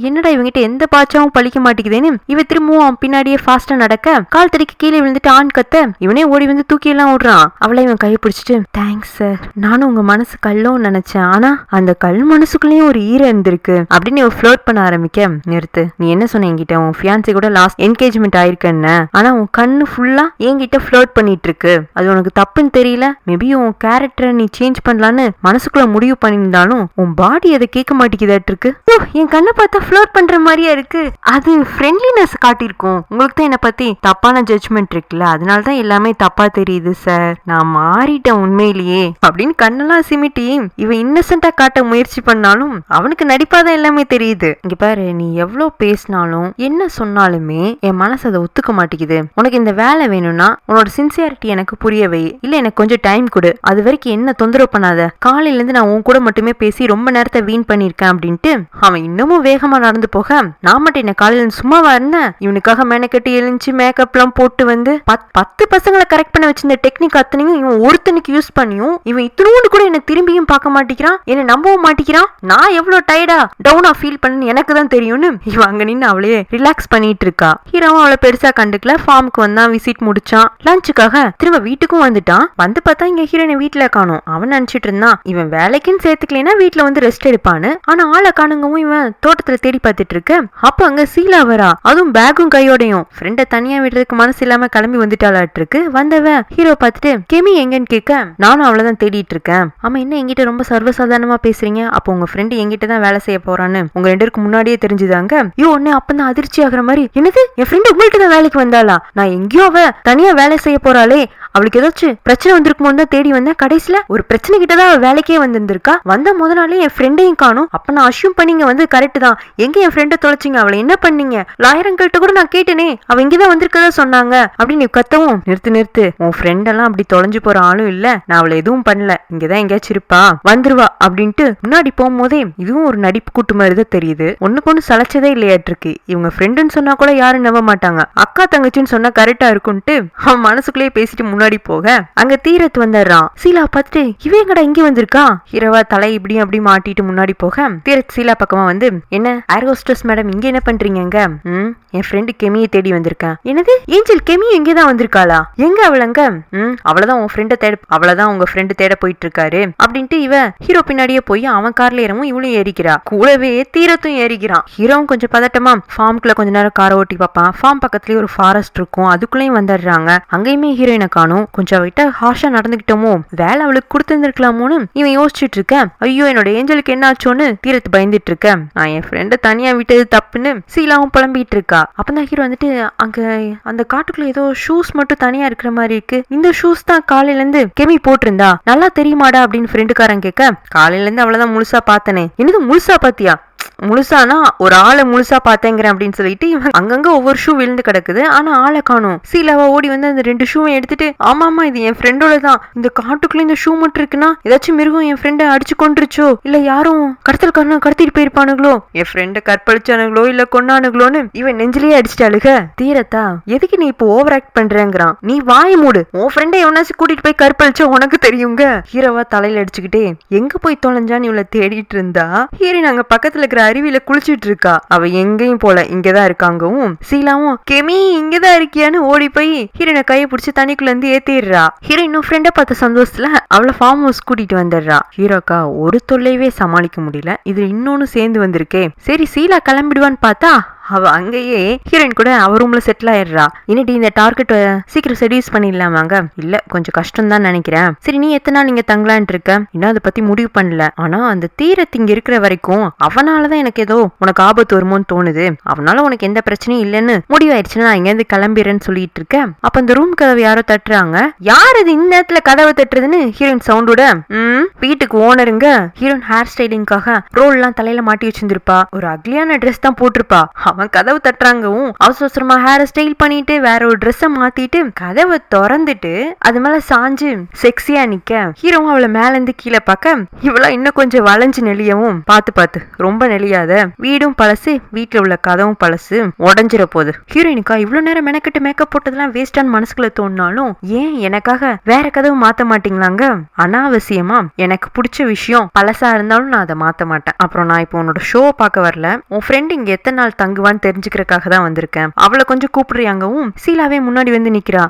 என்னடா இவங்கிட்ட எந்த பாச்சாவும் பழிக்க மாட்டேங்குதுன்னு இவ திரும்பவும் அவன் பின்னாடியே ஃபாஸ்டா நடக்க, கால் தடிக்கு கீழே விழுந்துட்டு ஆண் கத்த, இவனே ஓடி வந்து தூக்கி எல்லாம் ஓடுறான். அவளை இவன் கையை பிடிச்சிட்டு, தேங்க்ஸ் சார், நானும் உங்க மனசு கல்லும் நினைச்சேன், ஆனா அந்த கல் மனசுக்குள்ளேயும் ஒரு ஈர இருந்திருக்கு அப்படின்னு இவன் ஃப்ளோட் பண்ண ஆரம்பிக்க, நிறுத்து, நீ என்ன சொன்ன என்கிட்ட உன் ஃபியான்சி கூட லாஸ்ட் என்கேஜ்மெண்ட் ஆயிருக்கேன்னு, ஆனா உன் கண்ணு ஃபுல்லா என்கிட்ட ஃப்ளோட் பண்ணிட்டு இருக்கு, அது உனக்கு தப்புன்னு தெரியல, மேபி உன் கேரக்டரை நீ சேஞ்ச் பண்ணலான்னு மனசுக்குள்ள முடிவு பண்ணியிருந்தாலும் உன் பாடி அதை கேட்க மாட்டேங்குதாட்டு இருக்கு. என் கண்ணை பார்த்தா ஃப்ளோட் பண்ற மாதிரியா இருக்கு, அது ஃப்ரெண்ட்லினஸ் காட்டியிருக்கும், உங்களுக்கு தான் என்ன பத்தி தப்பான ஜட்ஜ்மெண்ட் இருக்குல்ல, அதனால தான் எல்லாமே தப்பா தெரியுது சார், நான் மாறிட்டேன் உண்மையிலேயே அப்படின்னு கண்ணெல்லாம் சிமிட்டி இவ இன்னசென்ட்டா காட்ட முயற்சி பண்ணாலும் அவனுக்கு நடிப்பாதான் எல்லாமே தெரியுது. இங்க பாரு, நீ எவ்வளவு பேசினாலும் என்ன சொன்னாலுமே என் மனசு அதை ஒத்துக்க மாட்டேங்குது. உனக்கு இந்த வேலை வேணும்னா உன்னோட சின்சியாரிட்டி எனக்கு புரியவே இல்ல, எனக்கு கொஞ்சம் டைம் கொடு, அது வரைக்கும் என்ன தொந்தரவு பண்ணாத, காலையில இருந்து நான் உன் கூட மட்டுமே பேசி ரொம்ப நேரத்தை வீண் பண்ணிருக்கேன் அப்படின்ட்டு அவன் இன்னமும் வேகமா நடந்து போக, நான் மட்டும் என்ன காலையில சும்மாவா இருந்தேன், இவனுக்காக மெனக்கட்டி எழுந்துச்சு மேக்கப் எல்லாம் போட்டு வந்து 10 பசங்களை கரெக்ட் பண்ண வச்சிருந்த டெக்னிக் அத்தனையும் இவன் ஒருத்தனுக்கு யூஸ் பண்ணியும் இவன் இத்தனோடு கூட என்ன திரும்பியும் பார்க்க மாட்டேங்கிறான், என்ன நம்பவும் மாட்டேங்கிறான். நான் எவ்வளவு டயர்டா டவுனா ஃபீல் பண்ணு எனக்கு தான் தெரியும்னு இவன் அங்க நின்று அவளையே ரிலாக்ஸ் பண்ணிட்டு இருக்கா. ஹீரோவும் அவளை பெருசா கண்டுக்கல. ஃபார்முக்கு வந்தான், விசிட் முடிச்சான், லஞ்சுக்காக திரும்ப வீட்டுக்கும் வந்துட்டான். வந்து பார்த்தா இங்க ஹீரோனை வீட்டுல காணும். அவன் நினைச்சிட்டு இருந்தான் இவன் வேலைக்குன்னு சேர்த்துக்கலைன்னா வீட்டுல வந்து ரெஸ்ட் எடுப்பான்னு. ஆனா ஆளை காணுங்கவும் இவன் தோட்டத்துல தேடி பார்த்துட்டு இருக்க. அப்ப அங்க சீலா வரா, அதுவும் பேக்கும் கையோடையும். ஃப்ரெண்ட தனியா விடுறதுக்கு மனசு இல்லாம கிளம்பி வந்துட்டாளாட்டு இருக்கு. வந்தவன் ஹீரோ பார்த்துட்டு, கெமி எங்கன்னு கேட்க, நானும் அவ்வளவுதான் தேடிட்டு இருக்கேன். ஆமா என்ன என்கிட்ட ரொம்ப சர்வசாதாரணமா பேசுறீங்க, அப்போ உங்க ஃப்ரெண்டு என்கிட்ட தான் வேலை செய்ய போறான்னு உங்க 2 பேருக்கு முன்னாடியே தெரிஞ்சுதாங்க. ஒன்னு அப்பதான் அதிர்ச்சி ஆகுற மாதிரி, என்னது என் ஃப்ரெண்டு உங்கள்கிட்ட தான் வேலைக்கு வந்தாளா, நான் எங்கேயோ அவ தனியா வேலை செய்ய போறாளே, அவளுக்கு ஏதாச்சும் பிரச்சனை வந்திருக்குமோ தான் தேடி வந்தேன், கடைசியில ஒரு பிரச்சனை கிட்டதான் அவ வேலைக்கே வந்திருந்திருக்கா. வந்த முத நாளே என் ஃப்ரெண்டையும் காணும். அப்ப நான் அஷ்யூம் பண்ணிங்க வந்து கரெக்ட் தான், எங்க என் ஃப்ரெண்டை தொலைச்சிங்க, அவளை என்ன பண்ணீங்க, லாயரங்கிட்ட கூட நான் கேட்டேனே, அவ இங்கதான் வந்திருக்கதா சொன்னாங்க அப்படின்னு கத்தவும், நிறுத்து, உன் ஃப்ரெண்ட் எல்லாம் அப்படி தொலைஞ்சு போற ஆளும் இல்ல, நான் அவளை எதுவும் பண்ணல, இங்கதான் எங்கேயாச்சும் இருப்பா, வந்துருவா அப்படின்ட்டு முன்னாடி போகும்போதே இதுவும் ஒரு நடிப்பு கூட்டு மாதிரிதான் தெரியுது. ஒண்ணுக்கு ஒண்ணு சளைச்சதே இல்லையாட்டு இருக்கு. இவங்க ஃப்ரெண்டுன்னு சொன்னா கூட யாரும் நம்ப மாட்டாங்க, அக்கா தங்கச்சின்னு சொன்னா கரெக்டா இருக்கும்ட்டு அவன் மனசுக்குள்ளேயே பேசிட்டு முன்னாடி போக, அங்க தீரத் வந்துடுறான். சீலா பார்த்துட்டு, இவன் எங்கடா இங்க வந்திருக்கா, ஹீரோவா தலை இப்படி அப்படி மாட்டிட்டு முன்னாடி போக, தீரத் சீலா பக்கமா வந்து, என்ன ஏர் ஹோஸ்டஸ் மேடம் இங்க என்ன பண்றீங்க, என் ஃப்ரெண்டு கெமியை தேடி வந்திருக்கேன். என்னது ஏஞ்சல் கெமி எங்கேதான் வந்திருக்காளா, எங்க அவளங்க, அவ்வளவுதான் உன் ஃப்ரெண்ட தேட, அவ்வளவுதான் உங்க ஃப்ரெண்டு தேட போயிட்டு இருக்காரு அப்படின்ட்டு இவ ஹீரோ பின்னாடியே போய் அவன் கார்ல ஏறவும் இவளும் ஏறிக்கிறா. கூடவே தீரத்தும் ஏறிக்கிறான். ஹீரோவும் கொஞ்சம் பதட்டமா ஃபார்முக்குள்ள கொஞ்ச நேரம் காரை ஓட்டி பார்ப்பான். ஃபார்ம் பக்கத்துலயே ஒரு ஃபாரஸ்ட் இருக்கும், அதுக்குள்ளேயும் வந்துடுறாங்க. அங்கேயுமே ஹீரோயினை காணும். கொஞ்சம் விட்ட ஹார்ஷா நடந்துகிட்டோமோ, வேலை அவளுக்கு கொடுத்துருந்துருக்கலாமோன்னு இவன் யோசிச்சுட்டு இருக்க. ஐயோ என்னோட ஏஞ்சலுக்கு என்ன ஆச்சோன்னு தீரத்து பயந்துட்டு இருக்க. நான் என் ஃப்ரெண்டை தனியா விட்டது தப்புன்னு சீலாவும் புலம்பிட்டு இருக்கா. அப்பதான் ஹீரோ வந்துட்டு, அங்க அந்த காட்டுக்குள்ள ஏதோ ஷூஸ் மட்டும் தனியா இருக்கிற மாதிரி இருக்கு, இந்த ஷூஸ் தான் காலையில இருந்து கெமி போட்டிருந்தா, நல்லா தெரியுமாடா அப்படின்னு ஃப்ரெண்டுக்காரன் கேட்க, காலையில இருந்து அவ்வளவுதான் முழுசா பார்த்தனே. என்னது முழுசா பாத்தியா, முழுசானா ஒரு ஆளை முழுசா பாத்தேங்கிறேன் அப்படின்னு சொல்லிட்டு இவன் அங்கங்க ஒவ்வொரு ஷூ விழுந்து கிடக்குது. ஆனா ஆளை காணும். சீலாவா ஓடி வந்து அந்த 2 ஷூவை எடுத்துட்டு, ஆமாமா இது என் ஃப்ரெண்டோட தான், இந்த காட்டுக்குள்ள இந்த ஷூ மட்டும் இருக்குன்னா ஏதாச்சும் மிருகம் என் ஃப்ரெண்டை அடிச்சு கொண்டுருச்சோ, இல்ல யாரும் கடத்தல்காரனும் கடத்திட்டு போயிருப்பானுங்களோ, என் ஃப்ரெண்டை கற்பழிச்சானுங்களோ இல்ல கொண்டானுங்களோன்னு இவன் நெஞ்சிலேயே அடிச்சிட்டாளுக. தீரத்தா எதுக்கு நீ இப்போ ஓவர் ஆக்ட் பண்றேங்கிறான். நீ வாய் மூடு, உன் ஃப்ரெண்டை எவனாச்சும் கூட்டிட்டு போய் கற்பழிச்சா உனக்கு தெரியுங்க. ஹீரோவா தலையில அடிச்சுக்கிட்டே எங்க போய் தொலைஞ்சான்னு இவளை தேடிட்டு இருந்தா ஹீரோயின் அங்க பக்கத்துல இருக்கிற அருவியில குளிச்சுட்டு இருக்கா. அவ எங்கேயும் போல, இங்கதான் இருக்காங்கவும். சீலாவும் கெமி இங்கதான் இருக்கியான்னு ஓடி போய் ஹீரோயினை கையை பிடிச்சி தண்ணிக்குள்ள இருந்து ஏத்திடுறா. ஹீரோயின் ஃப்ரெண்டை பார்த்த சந்தோஷத்துல அவளை ஃபார்ம் ஹவுஸ் கூட்டிட்டு வந்துடுறா. ஹீரோக்கா ஒரு தொல்லையவே சமாளிக்க முடியல, இது இன்னொன்னு சேர்ந்து வந்திருக்கே. சரி சீலா கிளம்பிடுவான்னு பார்த்தா அவ அங்கேயே ஹீரோயின் கூட அவ ரூம்ல செட்டில் ஆயிடுறா. இன்னடி இந்த டார்கெட் சீக்கிரம் செடியூஸ் பண்ணிடலாமாங்க? இல்ல கொஞ்சம் கஷ்டம் தான் நினைக்கிறேன். சரி நீ எத்தனை நாள் நீங்க தங்கலான்ட்டு இருக்க? இன்னும் அதை பத்தி முடிவு பண்ணல. ஆனா அந்த தீரத்து இங்க இருக்கிற வரைக்கும் அவனாலதான் எனக்கு ஏதோ உனக்கு ஆபத்து வருமோன்னு தோணுது. அவனால உனக்கு எந்த பிரச்சனையும் இல்லைன்னு முடிவாயிடுச்சுன்னா நான் இங்க இருந்து கிளம்பிடுறேன்னு சொல்லிட்டு இருக்கேன். அப்ப அந்த ரூம் கதவை யாரோ தட்டுறாங்க. யார் அது இந்த நேரத்துல கதவை தட்டுறதுன்னு ஹீரோயின் சவுண்டோட வீட்டுக்கு ஓனருங்க. ஹீரோயின் ஹேர் ஸ்டைலிங்காக ரோல் எல்லாம் தலையில மாட்டி வச்சிருந்திருப்பா. ஒரு அக்லியான ட்ரெஸ் தான் போட்டிருப்பா. அவன் கதவு தட்டுறாங்கவும் அவசரமா ஹேர் ஸ்டைல் பண்ணிட்டு வேற ஒரு ட்ரெஸ்ஸ மாத்திட்டு கதவை திறந்துட்டு அது மேல சாஞ்சு செக்ஸியா நிக்க ஹீரோவும் அவளை மேல இருந்து கீழே பார்க்க இவளா இன்னும் கொஞ்சம் வளைஞ்சு நெளியவும் பார்த்து ரொம்ப நெளியாத, வீடும் பழசு, வீட்டுல உள்ள கதவும் பழசு, உடஞ்சிட போகுது. ஹீரோயினுக்கா இவ்வளவு நேரம் மெனக்கட்டு மேக்கப் போட்டதெல்லாம் வேஸ்டான மனசுக்குள்ள தோணினாலும் ஏன் எனக்காக வேற கதவு மாத்த மாட்டீங்களாங்க? அனாவசியமா எனக்கு பிடிச்ச விஷயம் பழசா இருந்தாலும் நான் அதை மாத்த மாட்டேன். அப்புறம் நான் இப்போ உன்னோட ஷோ பார்க்க வரல, உன் ஃப்ரெண்ட் இங்க எத்தனை நாள் தங்குவான்னு தெரிஞ்சுக்கிறதுக்காக தான் வந்திருக்கேன். அவளை கொஞ்சம் கூப்பிடுறியாங்கவும் சீலாவே முன்னாடி வந்து நிக்கிறா.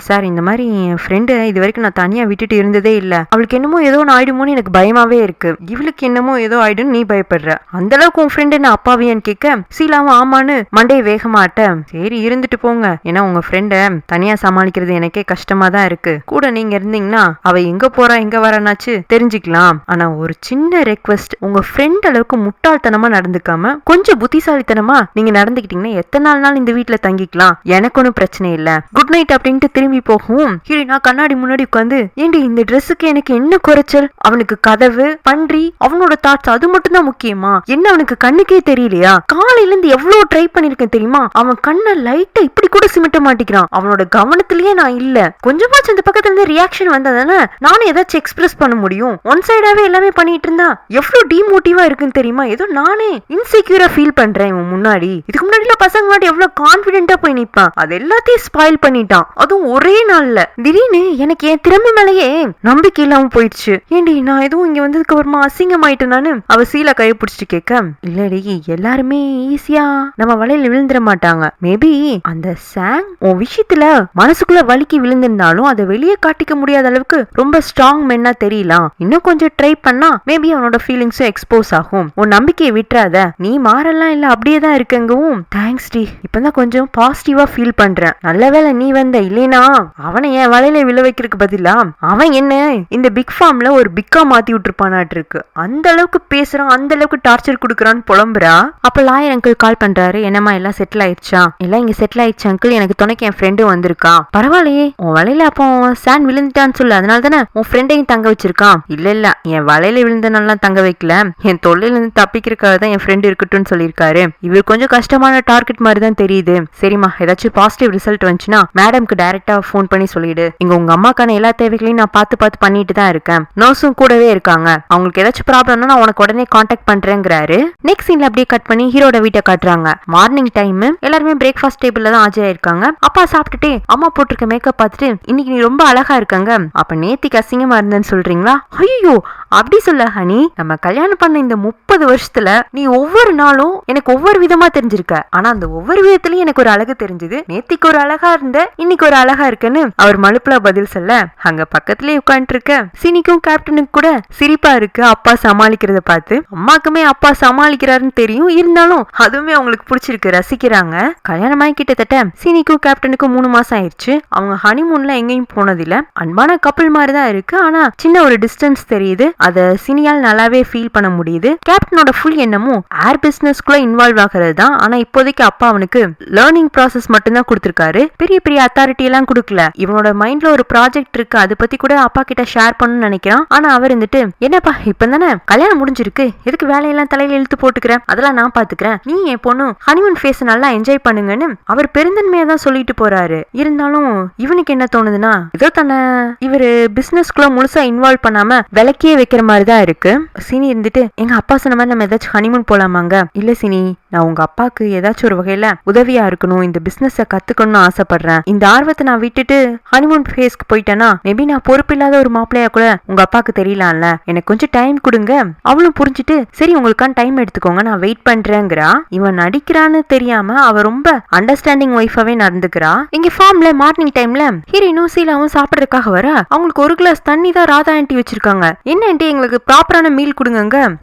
சார் இந்த மாதிரி என் ஃப்ரெண்டு இது வரைக்கும் நான் தனியா விட்டுட்டு இருந்ததே இல்ல, அவளுக்கு என்னமோ ஏதோ ஒன்று ஆயிடுமோன்னு எனக்கு பயமாவே இருக்கு. இவளுக்கு என்னமோ ஏதோ ஆயிடுன்னு நீ பயப்படுற, அந்த அளவுக்கு உன் ஃப்ரெண்டு என்ன அப்பாவியான்னு கேட்க சீலாவும் ஆமான்னு மண்டையை வேகமாட்ட. சரி இருந்துட்டு போங்க, ஏன்னா உங்க ஃப்ரெண்ட தனியா சமாளிக்கிறது எனக்கே கஷ்டமா தான் இருக்கு. கூட நீங்க இருந்தீங்கன்னா அவ எங்க போறா எங்க வரானாச்சு தெரிஞ்சுக்கலாம். ஆனா ஒரு சின்ன ரெக்வெஸ்ட், உங்க ஃப்ரெண்ட் அளவுக்கு முட்டாள்தனமா நடந்துக்காம கொஞ்சம் புத்திசாலித்தனமா நீங்க நடந்துக்கிட்டீங்கன்னா எத்தனை நாள் இந்த வீட்டுல தங்கிக்கலாம், எனக்கு ஒன்னும் பிரச்சனை இல்ல. குட் நைட் அப்படின்ட்டு திரும்பி போகும். ஹீரோயினா கண்ணாடி முன்னாடி உட்காந்து ஏண்டி இந்த ட்ரெஸ்ஸுக்கு எனக்கு என்ன குறைச்சல்? அவனுக்கு கதவு பன்றி அவனோட தாட்ஸ் அது மட்டும் தான் முக்கியமா? என்ன அவனுக்கு கண்ணுக்கே தெரியலையா? காலையில இருந்து எவ்வளவு ட்ரை பண்ணிருக்கேன் தெரியுமா? அவன் கண்ணை லைட்டா இப்படி கூட சிமிட்ட மாட்டேங்கிறான். அவனோட கவனத்திலேயே நான் இல்ல. கொஞ்சமாச்சும் அந்த பக்கத்துல இருந்து ரியாக்ஷன் வந்ததானே நானும் ஏதாச்சும் எக்ஸ்பிரஸ் பண்ண முடியும். ஒன் சைடாவே எல்லாமே பண்ணிட்டு இருந்தா எவ்வளவு டிமோட்டிவா இருக்குன்னு தெரியுமா? ஏதோ நானே இன்செக்யூரா ஃபீல் பண்றேன் இவன் முன்னாடி. இதுக்கு முன்னாடி பசங்க முன்னாடி எவ்வளவு கான்பிடென்டா போய் நிப்பான், அது எல்லாத்தையும் ஸ்பாயில் பண்ணிட்டான். அதுவும் ஒரே நாள்ல. திடீர்னு எனக்கு என் திறமை மேலேயே நம்பிக்கை இல்லாம போயிடுச்சு. ஏண்டி நான் எதுவும் இங்க வந்ததுக்கு அப்புறமா அசிங்கமாயிட்டேனான்னு அவ சீலா கையை பிடிச்சிட்டு கேட்க, இல்லடி எல்லாருமே ஈஸியா நம்ம வலையில விழுந்துட மாட்டாங்க. மேபி அந்த சாங் உன் விஷயத்துல மனசுக்குள்ள வலிக்கு விழுந்திருந்தாலும் அதை வெளியே காட்டிக்க முடியாத அளவுக்கு ரொம்ப ஸ்ட்ராங் மென்னா தெரியலாம். இன்னும் கொஞ்சம் ட்ரை பண்ணா மேபி அவனோட ஃபீலிங்ஸும் எக்ஸ்போஸ் ஆகும். உன் நம்பிக்கையை விட்டுறாத, நீ மாறலாம் இல்ல அப்படியே தான் இருக்கங்கவும். தேங்க்ஸ் டி, இப்பதான் கொஞ்சம் பாசிட்டிவா ஃபீல் பண்றேன். நல்ல வேளை நீ வந்த, இல்லைனா அவனை என் வலையில விழ வைக்கிறதுக்கு பதிலா அவன் என்ன இந்த பிக் ஃபார்ம்ல ஒரு பிக்கா மாத்தி விட்டுருப்பானாட்டு இருக்கு. அந்த அளவுக்கு பேசுறான், அந்த அளவுக்கு டார்ச்சர் கொடுக்குறான்னு புலம்புறா. அப்ப லாயர் அங்கிள் கால் பண்றாரு. என்னமா எல்லாம் செட்டில் ஆயிடுச்சா? எல்லாம் இங்க செட்டில் ஆயிடுச்சு அங்கிள், எனக்கு துணைக்கு என் ஃப்ரெண்டு வந்திருக்கான். பரவாயில்லையே, உன் வலையில அப்போ சாண்ட் விழுந்துட்டான்னு சொல்லு, அதனால தானே உன் ஃப்ரெண்டையும் தங்க வச்சிருக்கான். இல்ல என் வலையில விழுந்தனால தங்க வைக்கல, என் தொல்லையில இருந்து தப்பிக்கிறதுக்காக தான் என் ஃப்ரெண்டு இருக்கட்டும்னு சொல்லியிருக்காரு. இவர் கொஞ்சம் கஷ்டமான டார்கெட் மாதிரி தான் தெரியுது. சரிம்மா, ஏதாச்சும் பாசிட்டிவ் ரிசல்ட் வந்துச்சுன்னா மேடம்க்கு டைரக்டா ஃபோன் பண்ணி சொல்லிடு. இங்க உங்க அம்மாக்கான எல்லா தேவைகளையும் நான் பார்த்து பண்ணிட்டு தான் இருக்கேன். நர்ஸும் கூடவே இருக்காங்க. அவங்களுக்கு ஏதாச்சும் ப்ராப்ளம்னா நான் உனக்கு உடனே கான்டாக்ட் பண்றேங்கிறாரு. நெக்ஸ்ட் சீன்ல அப்படியே கட் பண்ணி ஹீரோட வீட்டை காட்டுறாங்க. மார்னிங் டைம் எல்லாருமே பிரேக்ஃபாஸ்ட் டேபிள்ல தான் ஆஜராயிருக்காங்க. அப்பா சாப்பிட்டுட்டு அம்மா போட்டிருக்க மேக்கப் பார்த்துட்டு இன்னைக்கு நீ ரொம்ப அழகா இருக்காங்க, அப்ப நேத்திக்கு அசிங்கமா இருந்தேன்னு சொல்றீங்களா? ஐயோ அப்படி சொல்ல ஹனி, நம்ம கல்யாணம் பண்ண இந்த 30 வருஷத்துல நீ ஒவ்வொரு நாளும் எனக்கு ஒவ்வொரு விதமா தெரிஞ்சிருக்க. ஆனா அந்த ஒவ்வொரு விதத்திலயும் எனக்கு ஒரு அழகு தெரிஞ்சது. நேத்திக்கு ஒரு அழகா இருந்த, இன்னைக்கு ஒரு அழகா இருக்குன்னு அவர் மலுப்புல பதில் சொல்ல அங்க பக்கத்திலே உட்காந்துட்டு இருக்க சினிக்கும் கேப்டனுக்கு கூட சிரிப்பா இருக்கு. அப்பா சமாளிக்கிறத பார்த்து அம்மாக்குமே அப்பா சமாளிக்கிறாருன்னு தெரியும், இருந்தாலும் அதுவுமே அவங்களுக்கு பிடிச்சிருக்கு, ரசிக்கிறாங்க. கல்யாணமாய் கிட்டத்தட்ட சினிக்கும் கேப்டனுக்கும் 3 மாசம் ஆயிடுச்சு. அவங்க ஹனிமூன்ல எங்கேயும் போனதில்ல. அன்பான கப்பல் மாதிரிதான் இருக்கு. ஆனா சின்ன ஒரு டிஸ்டன்ஸ் தெரியுது. அத சினியால் நல்லாவே ஃபீல் பண்ண முடியுது. கேப்டனோட ஃபுல் எண்ணமும் ஏர் பிசினஸ்க்குள்ள இன்வால்வ் ஆகிறது தான். ஆனா இப்போதைக்கு அப்பா அவனுக்கு லேர்னிங் ப்ராசஸ் மட்டும் தான் கொடுத்திருக்காரு. பெரிய பெரிய அத்தாரிட்டி எல்லாம் கொடுக்கல. இவனோட மைண்ட்ல ஒரு ப்ராஜெக்ட் இருக்கு, அதை பத்தி கூட அப்பா கிட்ட ஷேர் பண்ணணும்னு நினைக்கிறான். ஆனா அவர் இருந்துட்டு, என்னப்பா இப்பதானே கல்யாணம் முடிஞ்சிருக்கு, எதுக்கு வேலையெல்லாம் தலையில இழுத்து போட்டுக்கிறேன், அதெல்லாம் நான் பாத்துக்கிறேன், நீ என் பொண்ணு ஹனிமூன் ஃபேஸ் நல்லா என்ஜாய் பண்ணுங்கன்னு அவர் பெருந்தன்மையா தான் சொல்லிட்டு போறாரு. இருந்தாலும் இவனுக்கு என்ன தோணுதுன்னா, ஏதோ தன்னை இவரு பிசினஸ்குள்ள முழுசா இன்வால்வ் பண்ணாம விளக்கியே வைக்கிற மாதிரி தான் இருக்கு. சினி இருந்துட்டு, எங்க அப்பா சொன்ன மாதிரி நம்ம ஏதாச்சும் ஹனிமூன் போலாமாங்க? இல்ல சினி, நான் உங்க அப்பாக்கு ஏதாச்சும் ஒரு வகையில உதவியா இருக்கணும், இந்த பிசினஸ கத்துக்கணும்னு ஆசைப்படுறேன். இந்த ஆர்வத்தை நான் விட்டுட்டு ஹனிமூன் ஃபேஸ்க்கு போயிட்டேன்னா மேபி நான் பொறுப்பில்லாத ஒரு மாப்பிள்ளையா கூட உங்க அப்பாக்கு தெரியலாம்ல, எனக்கு கொஞ்சம் டைம் கொடுங்க. அவளும் புரிஞ்சுட்டு, சரி உங்களுக்கான டைம் எடுத்துக்கோங்க, நான் வெயிட் பண்றேங்கிறா. இவன் நடிக்கிறான்னு தெரியாம அவ ரொம்ப அண்டர்ஸ்டாண்டிங் ஒய்ஃபாவே நடந்துக்கிறா. இங்க ஃபார்ம்ல மார்னிங் டைம்ல ஹீரோனும் சீலாவும் சாப்பிடறதுக்காக வர அவங்களுக்கு ஒரு கிளாஸ் தண்ணி தான் ராதா ஆண்டி வச்சிருக்காங்க. என்ன ஆண்டி, எங்களுக்கு ப்ராப்பரான மீல் கொடுங்க.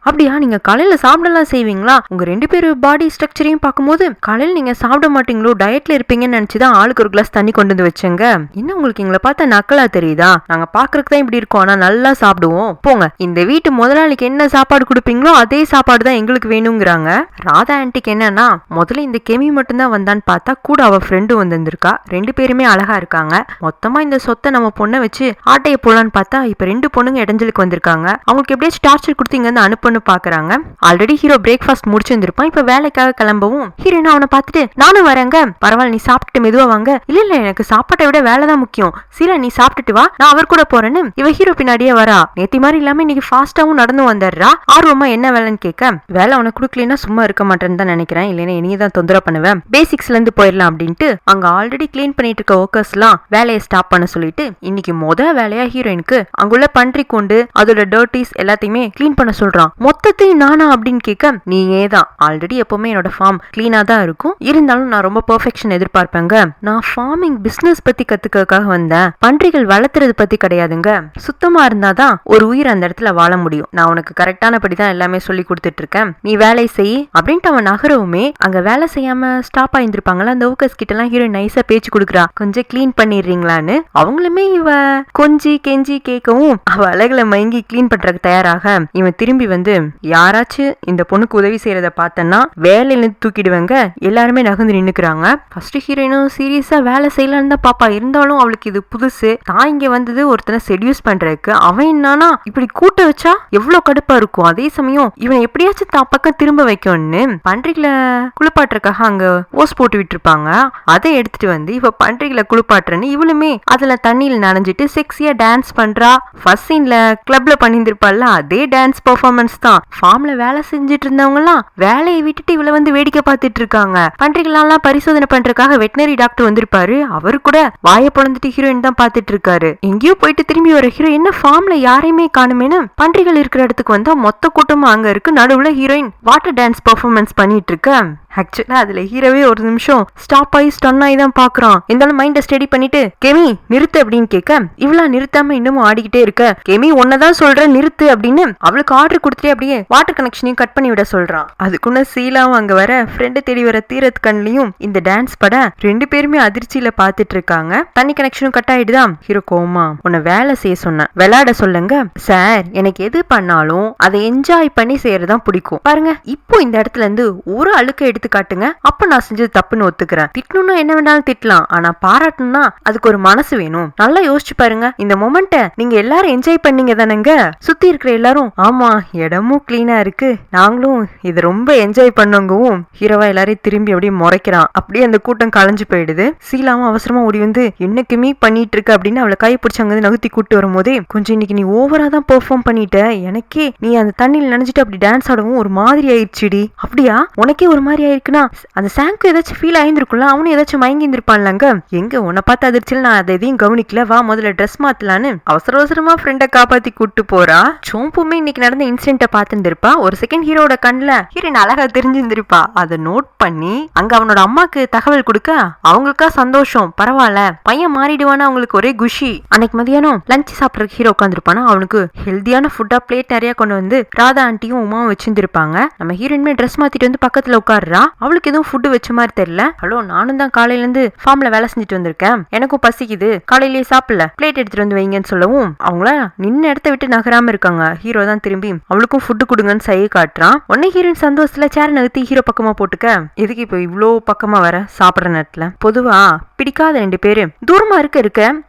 அப்படியா, நீங்க காலையில சாப்பிடலாம் செய்வீங்களா? உங்க 2 பேரும் பாடி ஸ்ட்ரக்சரையும் பார்க்கும்போது காலையில நீங்க சாப்பிட மாட்டீங்களோ, டயட்ல இருப்பீங்கன்னு நினைச்சுதான் ஆளுக்கு ஒரு கிளாஸ் தண்ணி கொண்டு வந்து வச்சேங்க. என்ன உங்களுக்கு எங்களை பார்த்தா நக்கலா தெரியுதா? நாங்க பாக்குறதுக்கு தான் இப்படி இருக்கோம், ஆனா நல்லா சாப்பிடுவோம். போங்க, இந்த வீட்டு முதலாளிக்கு என்ன சாப்பாடு கொடுப்பீங்களோ அதே சாப்பாடு தான் எங்களுக்கு வேணுங்கிறாங்க. ராதா ஆண்டிக்கு என்னன்னா, முதல்ல இந்த கெமி மட்டும் தான் வந்தான்னு பார்த்தா கூட அவ ஃப்ரெண்டும் வந்திருக்கா. 2 பேருமே அழகா இருக்காங்க. மொத்தமா இந்த சொத்தை நம்ம பொண்ணை வச்சு ஆட்டைய போலான்னு பார்த்தா இப்ப 2 பொண்ணுங்க இடைஞ்சலுக்கு வந்திருக்காங்க. அவங்களுக்கு எப்படியாச்சும் டார்ச்சர் கொடுத்து இங்க இருந்து அனுப்புன்னு பாக்குறாங்க. ஆல்ரெடி ஹீரோ பிரேக்ஃபாஸ்ட் முடிச்சிருந்திருப்பான். இப்ப வேலைக்காக கிளம்பவும் ஹீரோயின் அவனை பார்த்துட்டு, நானும் வரேங்க, பரவாயில்ல நீ சாப்பிட்டுட்டு மெதுவா வாங்க. இல்ல எனக்கு சாப்பாட்டை விட வேலை தான் முக்கியம், சீலா நீ சாப்பிட்டுட்டு வா, நான் அவர் கூட போறேன்னு இவ ஹீரோ பின்னாடியே வரா. நேத்தி மாதிரி இல்லாம இன்னைக்கு ஃபாஸ்டாவும் நடந்து வந்துடுறா. ஆர்வமா என்ன வேலைன்னு கேட்க, வேலை உனக்கு கொடுக்கலன்னா சும்மா இருக்க மாட்டேன்னு தான் நினைக்கிறேன், இல்லைன்னா இனியே தான் தொந்தரவு பண்ணுவேன், பேசிக்ஸ்ல இருந்து போயிடலாம் அப்படின்ட்டு அங்க ஆல்ரெடி கிளீன் பண்ணிட்டு இருக்க ஒர்க்கர்ஸ் எல்லாம் வேலையை ஸ்டாப் பண்ண சொல்லிட்டு இன்னைக்கு வேலையா ஹீரோயினுக்கு அங்குள்ள பன்றி கொண்டு அதோட டர்ட்டிஸ் எல்லாத்தையுமே கிளீன் பண்ண சொல்றான். மொத்தத்தையும் நானா அப்படின்னு கேட்க, நீயே தான், ஆல்ரெடி எப்பவுமே என்னோட ஃபார்ம் கிளீனா தான் இருக்கும், இருந்தாலும் நான் ரொம்ப பெர்ஃபெக்ஷன் எதிர்பார்ப்பேங்க. நான் ஃபார்மிங் பிசினஸ் பத்தி கத்துக்கிறதுக்காக வந்தேன், பன்றிகள் வளர்த்துறது பத்தி கிடையாதுங்க. சுத்தமா இருந்தாதான் ஒரு உயிர் அந்த இடத்துல வாழ முடியும். நான் உனக்கு கரெக்டானபடி தான் எல்லாமே சொல்லி கொடுத்துட்டு இருக்கேன், நீ வேலை செய் அப்படின்ட்டு அவன் நகரவுமே அங்க வேலை செய்யாம ஸ்டாப் ஆயிருந்திருப்பாங்களா அந்த ஒர்க்கர்ஸ் கிட்ட எல்லாம் ஹீரோயின் நைஸா பேச்சு கொடுக்குறா, கொஞ்சம் கிளீன் பண்ணிடுறீங்களான்னு. அவங்களுமே இவ கொஞ்சி கெஞ்சி கேட்கவும் அவ அழகுல மயங்கி கிளீன் பண்றதுக்கு தயாராக இவன் திரும்பி வந்து, யாராச்சும் இந்த பொண்ணுக்கு உதவி செய்யறத பார்த்தன்னா வேலையில தூக்கிடுவாங்க. எல்லாருமே நகர்ந்து நின்னுக்கிறாங்க. ஃபர்ஸ்ட் ஹீரோயினும் சீரியஸா வேலை செய்யலான்னு தான் பாப்பா, இருந்தாலும் அவளுக்கு இது புதுசு. தான் இங்க வந்தது ஒருத்தனை செடியூஸ் பண்றதுக்கு, அவன் என்னன்னா இப்படி கூட்ட வச்சா எவ்வளவு கடுப்பா இருக்கும். அதே சமயம் இவன் எப்படியாச்சும் தான் பக்கம் திரும்ப வைக்கணும்னு பன்றிகளை குளிப்பாட்டுறதுக்காக அங்க ஓஸ் போட்டு விட்டுருப்பாங்க. அதை எடுத்துட்டு வந்து இவ பன்றிகளை குளிப்பாட்டுறன்னு இவளுமே அதுல தண்ணியில நனைஞ்சிட்டு செக்ஸியா டான்ஸ் பண்றா. ஃபர்ஸ்ட் சீன்ல கிளப்ல பண்ணிருந்திருப்பாள்ல அதே டான்ஸ் பெர்ஃபார்மன்ஸ் தான். ஃபார்ம்ல வேலை செஞ்சுட்டு இருந்தவங்க எல்லாம் வேலையை விட்டுட்டு இவளை வந்து வேடிக்கை பார்த்துட்டு இருக்காங்க. பன்றிகளெல்லாம் பரிசோதனை பண்றதுக்காக வெட்டினரி டாக்டர் வந்திருப்பாரு. அவரு கூட வாயை பொழந்துட்டு ஹீரோயின் தான் பாத்துட்டு இருக்காரு. எங்கேயோ போயிட்டு திரும்பி வர ஹீரோ, என்ன ஃபார்ம்ல யாரையுமே காணுமேனு பன்றிகள் இருக்கிற இடத்துக்கு வந்தா மொத்த கூட்டமும் அங்க இருக்கு. நடுவுல ஹீரோயின் வாட்டர் டான்ஸ் பெர்ஃபார்மன்ஸ் பண்ணிட்டு இருக்க. ஆக்சுவலா அதுல ஹீரோவே ஒரு நிமிஷம் ஸ்டாப் ஆகி ஸ்டன் ஆகி தான் பாக்குறான். இருந்தாலும் மைண்ட ஸ்டடி பண்ணிட்டு, கெமி நிறுத்து அப்படின்னு கேட்க, இவளா நிறுத்தாம இன்னமும் ஆடிக்கிட்டே இருக்க. கெமி உன்னதான் சொல்ற நிறுத்து அப்படின்னு அவளுக்கு ஆர்டர் கொடுத்துட்டு அப்படியே வாட்டர் கனெக்ஷனையும் கட் பண்ணி விட சொல்றான். அதுக்குள்ள சீலாவும் அங்க வர ஃப்ரெண்டு தேடி வர தீரத் கண்லயும் இந்த டான்ஸ் பட 2 பேருமே அதிர்ச்சியில பாத்துட்டு இருக்காங்க. தண்ணி கனெக்ஷனும் கட் ஆயிடுதான். ஹீரோ கோமா, உன்னை வேலை செய்ய சொன்ன, விளையாட சொல்லுங்க சார், எனக்கு எது பண்ணாலும் அதை என்ஜாய் பண்ணி செய்யறதுதான் பிடிக்கும். பாருங்க இப்போ இந்த இடத்துல இருந்து ஒரு அழுக்க எடுத்து காட்டுங்க, அப்ப நான் செஞ்சது தப்புன்னு ஒத்துக்கிறேன். திட்டணும்னா என்ன வேணாலும் திட்டலாம், ஆனா பாராட்டணும்னா அதுக்கு ஒரு மனசு வேணும். நல்லா யோசிச்சு பாருங்க, இந்த மொமெண்ட நீங்க எல்லாரும் என்ஜாய் பண்ணீங்க தானங்க. சுத்தி இருக்கிற எல்லாரும், ஆமா இடமும் கிளீனா இருக்கு, நாங்களும் இது ரொம்ப என்ஜாய் பண்ணவங்கவும் ஹீரோவா எல்லாரையும் திரும்பி அப்படியே முறைக்கிறான். அப்படியே அந்த கூட்டம் கலைஞ்சு போயிடுது. சீலாவும் அவசரமா ஓடி வந்து என்னைக்குமே பண்ணிட்டு இருக்க அப்படின்னு அவளை கை பிடிச்சி அங்க நகர்த்தி கூட்டு வரும்போதே, கொஞ்சம் இன்னைக்கு நீ ஓவரா தான் பெர்ஃபார்ம் பண்ணிட்ட, எனக்கே நீ அந்த தண்ணியில் நினைச்சிட்டு அப்படி டான்ஸ் ஆடவும் ஒரு மாதிரி ஆயிடுச்சுடி. அப்படியா, உனக்கே ஒரு மாதிரி ஆயிருக்குன்னா அந்த சாங்க்கு ஏதாச்சும் ஃபீல் ஆயிருந்துருக்கும்ல, அவனும் ஏதாச்சும் மயங்கி இருந்திருப்பான்லங்க. எங்க உன்னை பார்த்து அதிர்ச்சியில் நான் அதை எதையும் கவனிக்கல, வா முதல்ல ட்ரெஸ் மாத்தலான்னு அவசர அவசரமா ஃப்ரெண்டை காப்பாத்தி கூட்டு போறா. சோம்புமே இன்னைக்கு நடந்த இன்சிடென்ட்டை பார்த்துருப்பா. ஒரு செகண்ட் ஹீரோட கண்ணுல ஹீரோயின் அழகா தெரிஞ்சிருந்திருப்பா. அதை நோட் பண்ணி அங்க அவனோட அம்மாக்கு தகவல் கொடுக்க அவங்களுக்கா சந்தோஷம். பரவாயில்ல பையன் மாறிடுவானா அவங்களுக்கு ஒரே குஷி. அன்னைக்கு மதியானம் லஞ்ச் சாப்பிட்றதுக்கு ஹீரோ உட்காந்துருப்பானா. அவனுக்கு ஹெல்தியான ஃபுட்டா பிளேட் நிறைய கொண்டு வந்து ராதா ஆண்டியும் உமாவும் வச்சிருந்திருப்பாங்க. நம்ம ஹீரோயின்மே ட்ரெஸ் மாத்திட்டு வந்து பக்கத்துல உட்காடுறா. அவளுக்கு எதுவும் ஃபுட்டு வச்ச மாதிரி தெரியல. ஹலோ, நானும் தான் காலையில இருந்து ஃபார்ம்ல வேலை செஞ்சுட்டு வந்திருக்கேன், எனக்கும் பசிக்குது, காலையிலேயே சாப்பிடல, பிளேட் எடுத்துட்டு வந்து வைங்கன்னு சொல்லவும் அவங்கள நின்ன இடத்த விட்டு நகராம இருக்காங்க. ஹீரோ தான் திரும்பி அவளுக்கும் ஃபுட்டு கொடுங்கன்னு சைகை காட்டுறான். உடனே ஹீரோயின் சந்தோஷத்துல சேர் நகர்த்தி ஹீரோ பக்கமா போட்டுக்க, எதுக்கு இப்போ இவ்வளோ பக்கமா வர சாப்பிடுற நேரத்துல? பொதுவா பிடிக்காத 2 பேரு தூரமா இருக்க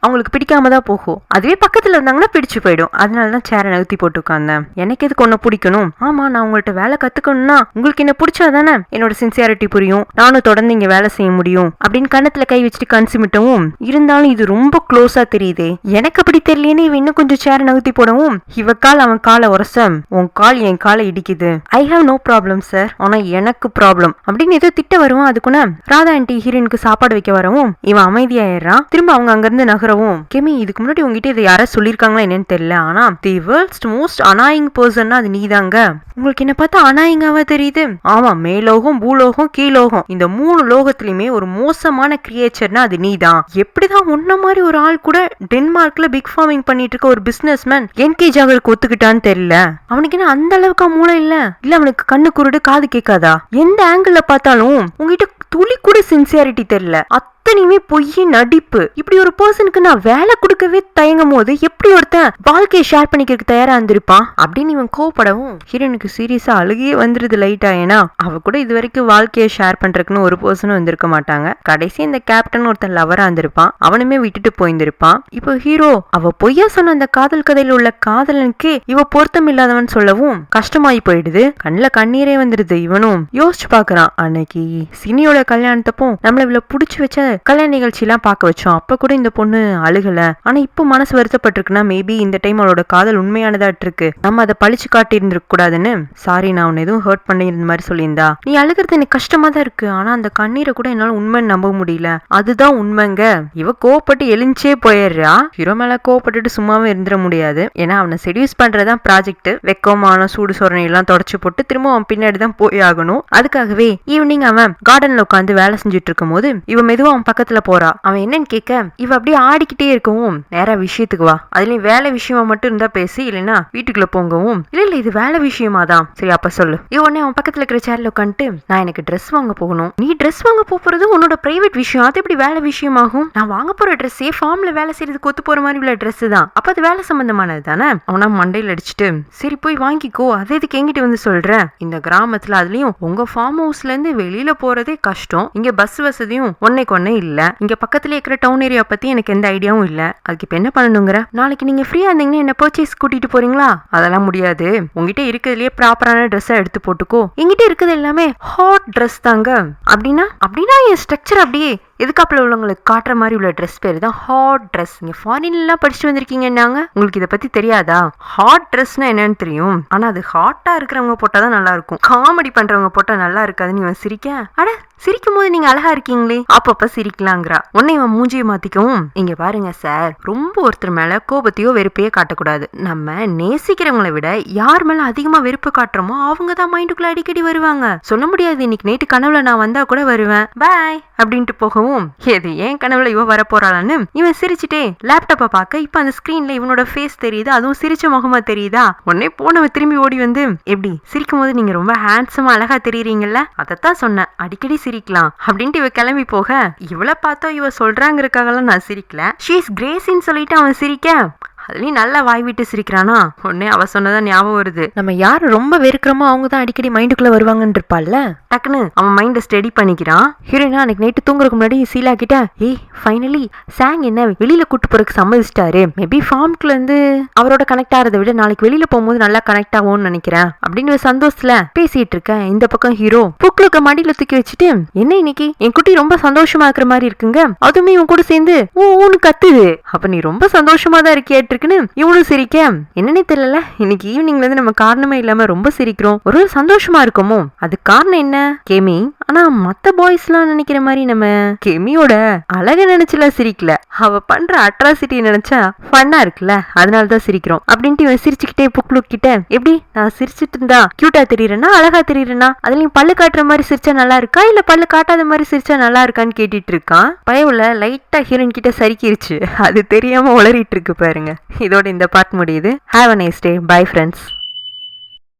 அவங்களுக்கு பிடிக்காம தான் போகும், அதுவே பக்கத்துல இருந்தாங்கன்னா பிடிச்சு போயிடும். அதனாலதான் சேரை நகர்த்தி போட்டு உட்கார்ந்தேன். எனக்கு எதுக்கு ஒன்ன பிடிக்கணும்? ஆமா, நான் உங்கள்ட்ட வேலை கத்துக்கணும்னா உங்களுக்கு என்ன பிடிச்சாதானே என்னோட சின்சியாரிட்டி புரியும், நானும் தொடர்ந்து இங்க வேலை செய்ய முடியும் அப்படின்னு கண்ணத்துல கை வச்சுட்டு கன்சிமிட்டவும், இருந்தாலும் இது ரொம்ப க்ளோஸா தெரியுதே, எனக்கு அப்படி தெரியலேன்னு இவ இன்னும் கொஞ்சம் சேரை நகர்த்தி போடவும் இவ கால் அவன் காலை உரச, உன் கால் என் காலை இடிக்குது, I have no problem sir, ஆனா எனக்கு ப்ராப்ளம் அப்படின்னு ஏதோ திட்ட வருவான். அதுக்குள்ள ராதா ஆண்டி ஹீரோயினுக்கு சாப்பாடு வைக்க வரவும் இவன் அமைதியாயிடுறான். திரும்ப அவங்க அங்கிருந்து நகரவும், கெமி இதுக்கு முன்னாடி உங்ககிட்ட இதை யாரா சொல்லிருக்காங்களா என்னன்னு தெரியல, ஆனா தி வேர்ல்ட்ஸ் மோஸ்ட் அனாயிங் பர்சன்னா அது நீதாங்க. உங்களுக்கு என்ன பார்த்தா அனாயிங்காவா தெரியுது? ஆமா, மேலோகம், பூலோகம், கீழோகம், இந்த 3 லோகத்திலுமே ஒரு மோசமான கிரியேச்சர்னா அது நீதான். எப்படிதான் உன்ன மாதிரி ஒரு ஆள் கூட டென்மார்க்ல பிக் ஃபார்மிங் பண்ணிட்டு இருக்க ஒரு பிசினஸ் மேன் என்கேஜ் ஆகிறதுக்கு ஒத்துக்கிட்டான்னு தெரியல. அவனுக்கு என்ன அந்த அளவுக்கு மூளை இல்ல அவனுக்கு கண்ணு குருடு காது கேட்காதா? எந்த ஆங்கிள் பார்த்தாலும் உங்ககிட்ட துளி கூட சின்சியாரிட்டி தெரியல, அத்தனையுமே பொய் நடிப்பு. இப்படி ஒரு பர்சனுக்கு நான் வேலை கொடுக்கவே தயங்கும் போது எப்படி ஒருத்தன் வாழ்க்கையை ஷேர் பண்ணிக்கிறதுக்கு தயாரா இருந்திருப்பான் அப்படின்னு இவன் கோவப்படவும் ஹீரோனுக்கு சீரியஸா அழுகியே வந்துருது லைட்டா. ஏன்னா அவ கூட இது வரைக்கும் வாழ்க்கையை ஷேர் பண்றதுக்குன்னு ஒரு பர்சனும் வந்திருக்க மாட்டாங்க. கடைசி இந்த கேப்டன் ஒருத்தன் லவரா இருந்திருப்பான், அவனுமே விட்டுட்டு போயிருந்திருப்பான். இப்போ ஹீரோ அவ பொய்யா சொன்ன அந்த காதல் கதையில உள்ள காதலனுக்கு இவ பொருத்தம் இல்லாதவன் சொல்லவும் கஷ்டமாயி போயிடுது. கண்ணுல கண்ணீரே வந்துருது. இவனும் யோசிச்சு பாக்குறான், அன்னைக்கு சினியோட கல்யாணத்தப்போ நம்மள இவ்வளவு புடிச்சு வச்ச கல்யாண நிகழ்ச்சி எல்லாம் பார்க்க வச்சோம், அப்ப கூட இந்த பொண்ணு அழுகல, ஆனா இப்போ மனசு வருத்தப்பட்டிருக்குன்னா மேபி இந்த டைம் அவளோட காதல் உண்மையானதாட்டு இருக்கு, நம்ம அதை பழிச்சு காட்டி இருந்திருக்க கூடாதுன்னு, சாரி நான் உன்னை எதுவும் ஹர்ட் பண்ணி இருந்த மாதிரி சொல்லியிருந்தா, நீ அழுகிறது எனக்கு கஷ்டமா தான் இருக்கு, ஆனா அந்த கண்ணீரை கூட என்னால உண்மைன்னு நம்ப முடியல, அதுதான் உண்மைங்க. இவ கோவப்பட்டு எழுஞ்சே போயிடுறா. ஹீரோ மேல கோவப்பட்டுட்டு சும்மாவே இருந்துட முடியாது, ஏன்னா அவனை செடியூஸ் பண்றதுதான் ப்ராஜெக்ட். வெக்கமான சூடு சொரணை எல்லாம் தொடச்சு போட்டு திரும்ப அவன் பின்னாடி தான் போய் ஆகணும். அதுக்காகவே ஈவினிங் அவன் கார்டன்ல உட்காந்து வேலை செஞ்சுட்டு இருக்கும் போது இவ மெதுவா அவன் பக்கத்துல போறா. அவன் என்னன்னு கேட்க இவ அப்படியே ஆடிக்கிட்டே இருக்கவும், நேரா விஷயத்துக்கு வா, அதுலயும் வேலை விஷயமா மட்டும் இருந்தா பேசி, இல்லைன்னா வீட்டுக்குள்ள போங்கவும், இல்ல இது வேலை விஷயமா தான், சரி அப்ப சொல்லு. இவனே அவன் பக்கத்துல இருக்கிற சேர்ல உட்காந்துட்டு, நான் எனக்கு ட்ரெஸ் வாங்க போகணும், நீ ட்ரெஸ் வாங்க போறது உன்னோட பிரைவேட் விஷயம், அது எப்படி வேலை விஷயமாகும்? நான் வாங்க போற ட்ரெஸ்ஸே ஃபார்ம்ல வேலை செய்யறதுக்கு ஒத்து போற மாதிரி உள்ள ட்ரெஸ் தான், அப்ப அது வேலை சம்பந்தமானது தானே. அவனா மண்டையில அடிச்சுட்டு, சரி போய் வாங்கிக்கோ, அதே இதுக்கு எங்கிட்ட வந்து சொல்ற, இந்த கிராமத்துல அதுலயும் உங்க ஃபார்ம் ஹவுஸ்ல இருந்து வெளியில போறதே கஷ்டம், இங்க பஸ் வசதியும் ஒன்னைக்கு ஒன்னே இல்ல, இங்க பக்கத்துல இருக்கிற டவுன் ஏரியா பத்தி எனக்கு எந்த ஐடியாவும் இல்ல, அதுக்கு இப்ப என்ன பண்ணணுங்கிற? நாளைக்கு நீங்க ஃப்ரீயா இருந்தீங்கன்னா என்ன பர்ச்சேஸ் கூட்டிட்டு போறீங்களா? அதெல்லாம் முடியாது, உங்ககிட்ட இருக்கிறதுலயே ப்ராப்பரான ட்ரெஸ்ஸா எடுத்து போட்டுக்கோ, எங்கிட்ட இருக்கிறது எல்லாமே ஹாட் ட்ரெஸ் தாங்க. அப்படின்னா என் ஸ்ட்ரக்சர் அப்படியே எதுக்காப்புல உள்ளவங்களுக்கு காட்டுற மாதிரி உள்ள ட்ரெஸ் பேரு தான் ஹாட் ட்ரெஸ். நீங்க ஃபாரின்லாம் படிச்சுட்டு வந்திருக்கீங்கன்னாங்க, உங்களுக்கு இதை பத்தி தெரியாதா? ஹாட் ட்ரெஸ்னா என்னன்னு தெரியும், ஆனா அது ஹாட்டா இருக்கிறவங்க போட்டாதான் நல்லா இருக்கும், காமெடி பண்றவங்க போட்டா நல்லா இருக்காதுன்னு இவன் சிரிக்க, அட சிரிக்கும் போது நீங்க அழகா இருக்கீங்களே, அப்பப்ப சிரிக்கலாங்கிறா. உன்னை இவன் மூஞ்சியை மாத்திக்கவும், இங்க பாருங்க சார், ரொம்ப ஒருத்தர் மேல கோபத்தையோ வெறுப்பையோ காட்டக்கூடாது, நம்ம நேசிக்கிறவங்களை விட யார் மேல அதிகமா வெறுப்பு காட்டுறோமோ அவங்க தான் மைண்டுக்குள்ள அடிக்கடி வருவாங்க, சொல்ல முடியாது, இன்னைக்கு நைட்டு கனவுல நான் வந்தா கூட வருவேன், பாய் அப்படின்ட்டு போகவும், எது ஏன் கனவுல இவ வர போறாளான்னு இவன் சிரிச்சுட்டே லேப்டாப்ப பார்க்க, இப்ப அந்த ஸ்கிரீன்ல இவனோட ஃபேஸ் தெரியுது, அதுவும் சிரிச்ச முகமா தெரியுதா. உடனே போனவ திரும்பி ஓடி வந்து, எப்படி சிரிக்கும் போது நீங்க ரொம்ப ஹேண்ட்ஸமா அழகா தெரியுறீங்கல்ல, அதத்தான் சொன்னேன், அடிக்கடி சிரிக்கலாம் அப்படின்ட்டு இவ கிளம்பி போக, இவளை பார்த்தோம் இவ சொல்றாங்கிறதுக்காகலாம் நான் சிரிக்கல, ஷீ இஸ் கிரேசின்னு சொல்லிட்டு அவன் சிரிக்க, அதுலயும் நல்லா வாய் விட்டு சிரிக்கிறானா. உடனே அவ சொன்னதான் ஞாபகம் வருது, நம்ம யாரு ரொம்ப வெறுக்கிறோமோ அவங்க தான் அடிக்கடி மைண்டுக்குள்ள வருவாங்கன்னு இருப்பாள்ல. டக்குன்னு அவன் மைண்டை ஸ்டடி பண்ணிக்கிறான். ஹீரோயினா அன்னைக்கு நைட்டு தூங்குறதுக்கு முன்னாடி சீலா கிட்ட, ஏய் ஃபைனலி சாங் என்ன வெளியில கூட்டு போறதுக்கு சம்மதிச்சிட்டாரு, மேபி ஃபார்ம்குள்ள இருந்து அவரோட கனெக்ட் ஆகிறத விட நாளைக்கு வெளியில போகும்போது நல்லா கனெக்ட் ஆகும்னு நினைக்கிறேன் அப்படின்னு சந்தோஷத்துல பேசிட்டு இருக்கேன். இந்த பக்கம் ஹீரோ புக்லுக்கு மடியில தூக்கி வச்சுட்டு, என்ன இன்னைக்கு என் குட்டி ரொம்ப சந்தோஷமா இருக்கிற மாதிரி இருக்குங்க, அதுவுமே இவன் கூட சேர்ந்து ஊன்னு கத்துது, அப்ப நீ ரொம்ப சந்தோஷமா தான் இருக்கியா இருக்குன்னு இவனும் சிரிக்க, என்னன்னே தெரியல இன்னைக்கு ஈவினிங்ல இருந்து நம்ம காரணமே இல்லாம ரொம்ப சிரிக்கிறோம், ஒரு சந்தோஷமா இருக்குமோ, அது காரணம் என்ன கெமி, ஆனா மத்த பாய்ஸ் எல்லாம் நினைக்கிற மாதிரி நம்ம கெமியோட அழக நினைச்சுல சிரிக்கல, அவ பண்ற அட்ராசிட்டி நினைச்சா ஃபன்னா இருக்குல்ல, அதனாலதான் சிரிக்கிறோம் அப்படின்ட்டு இவன் சிரிச்சுக்கிட்டே புக்லுக் கிட்ட, எப்படி நான் சிரிச்சிட்டு இருந்தா கியூட்டா தெரியுறேன்னா அழகா தெரியுறேன்னா, அதுலயும் பல்லு காட்டுற மாதிரி சிரிச்சா நல்லா இருக்கா இல்ல பல்லு காட்டாத மாதிரி சிரிச்சா நல்லா இருக்கான்னு கேட்டுட்டு இருக்கான். பயவுல லைட்டா ஹீரோயின் கிட்ட சரிக்கிருச்சு, அது தெரியாம உளறிட்டு இருக்கு பாருங்க. இதோட இந்த பார்ட் முடியுது. Have a nice day. Bye friends.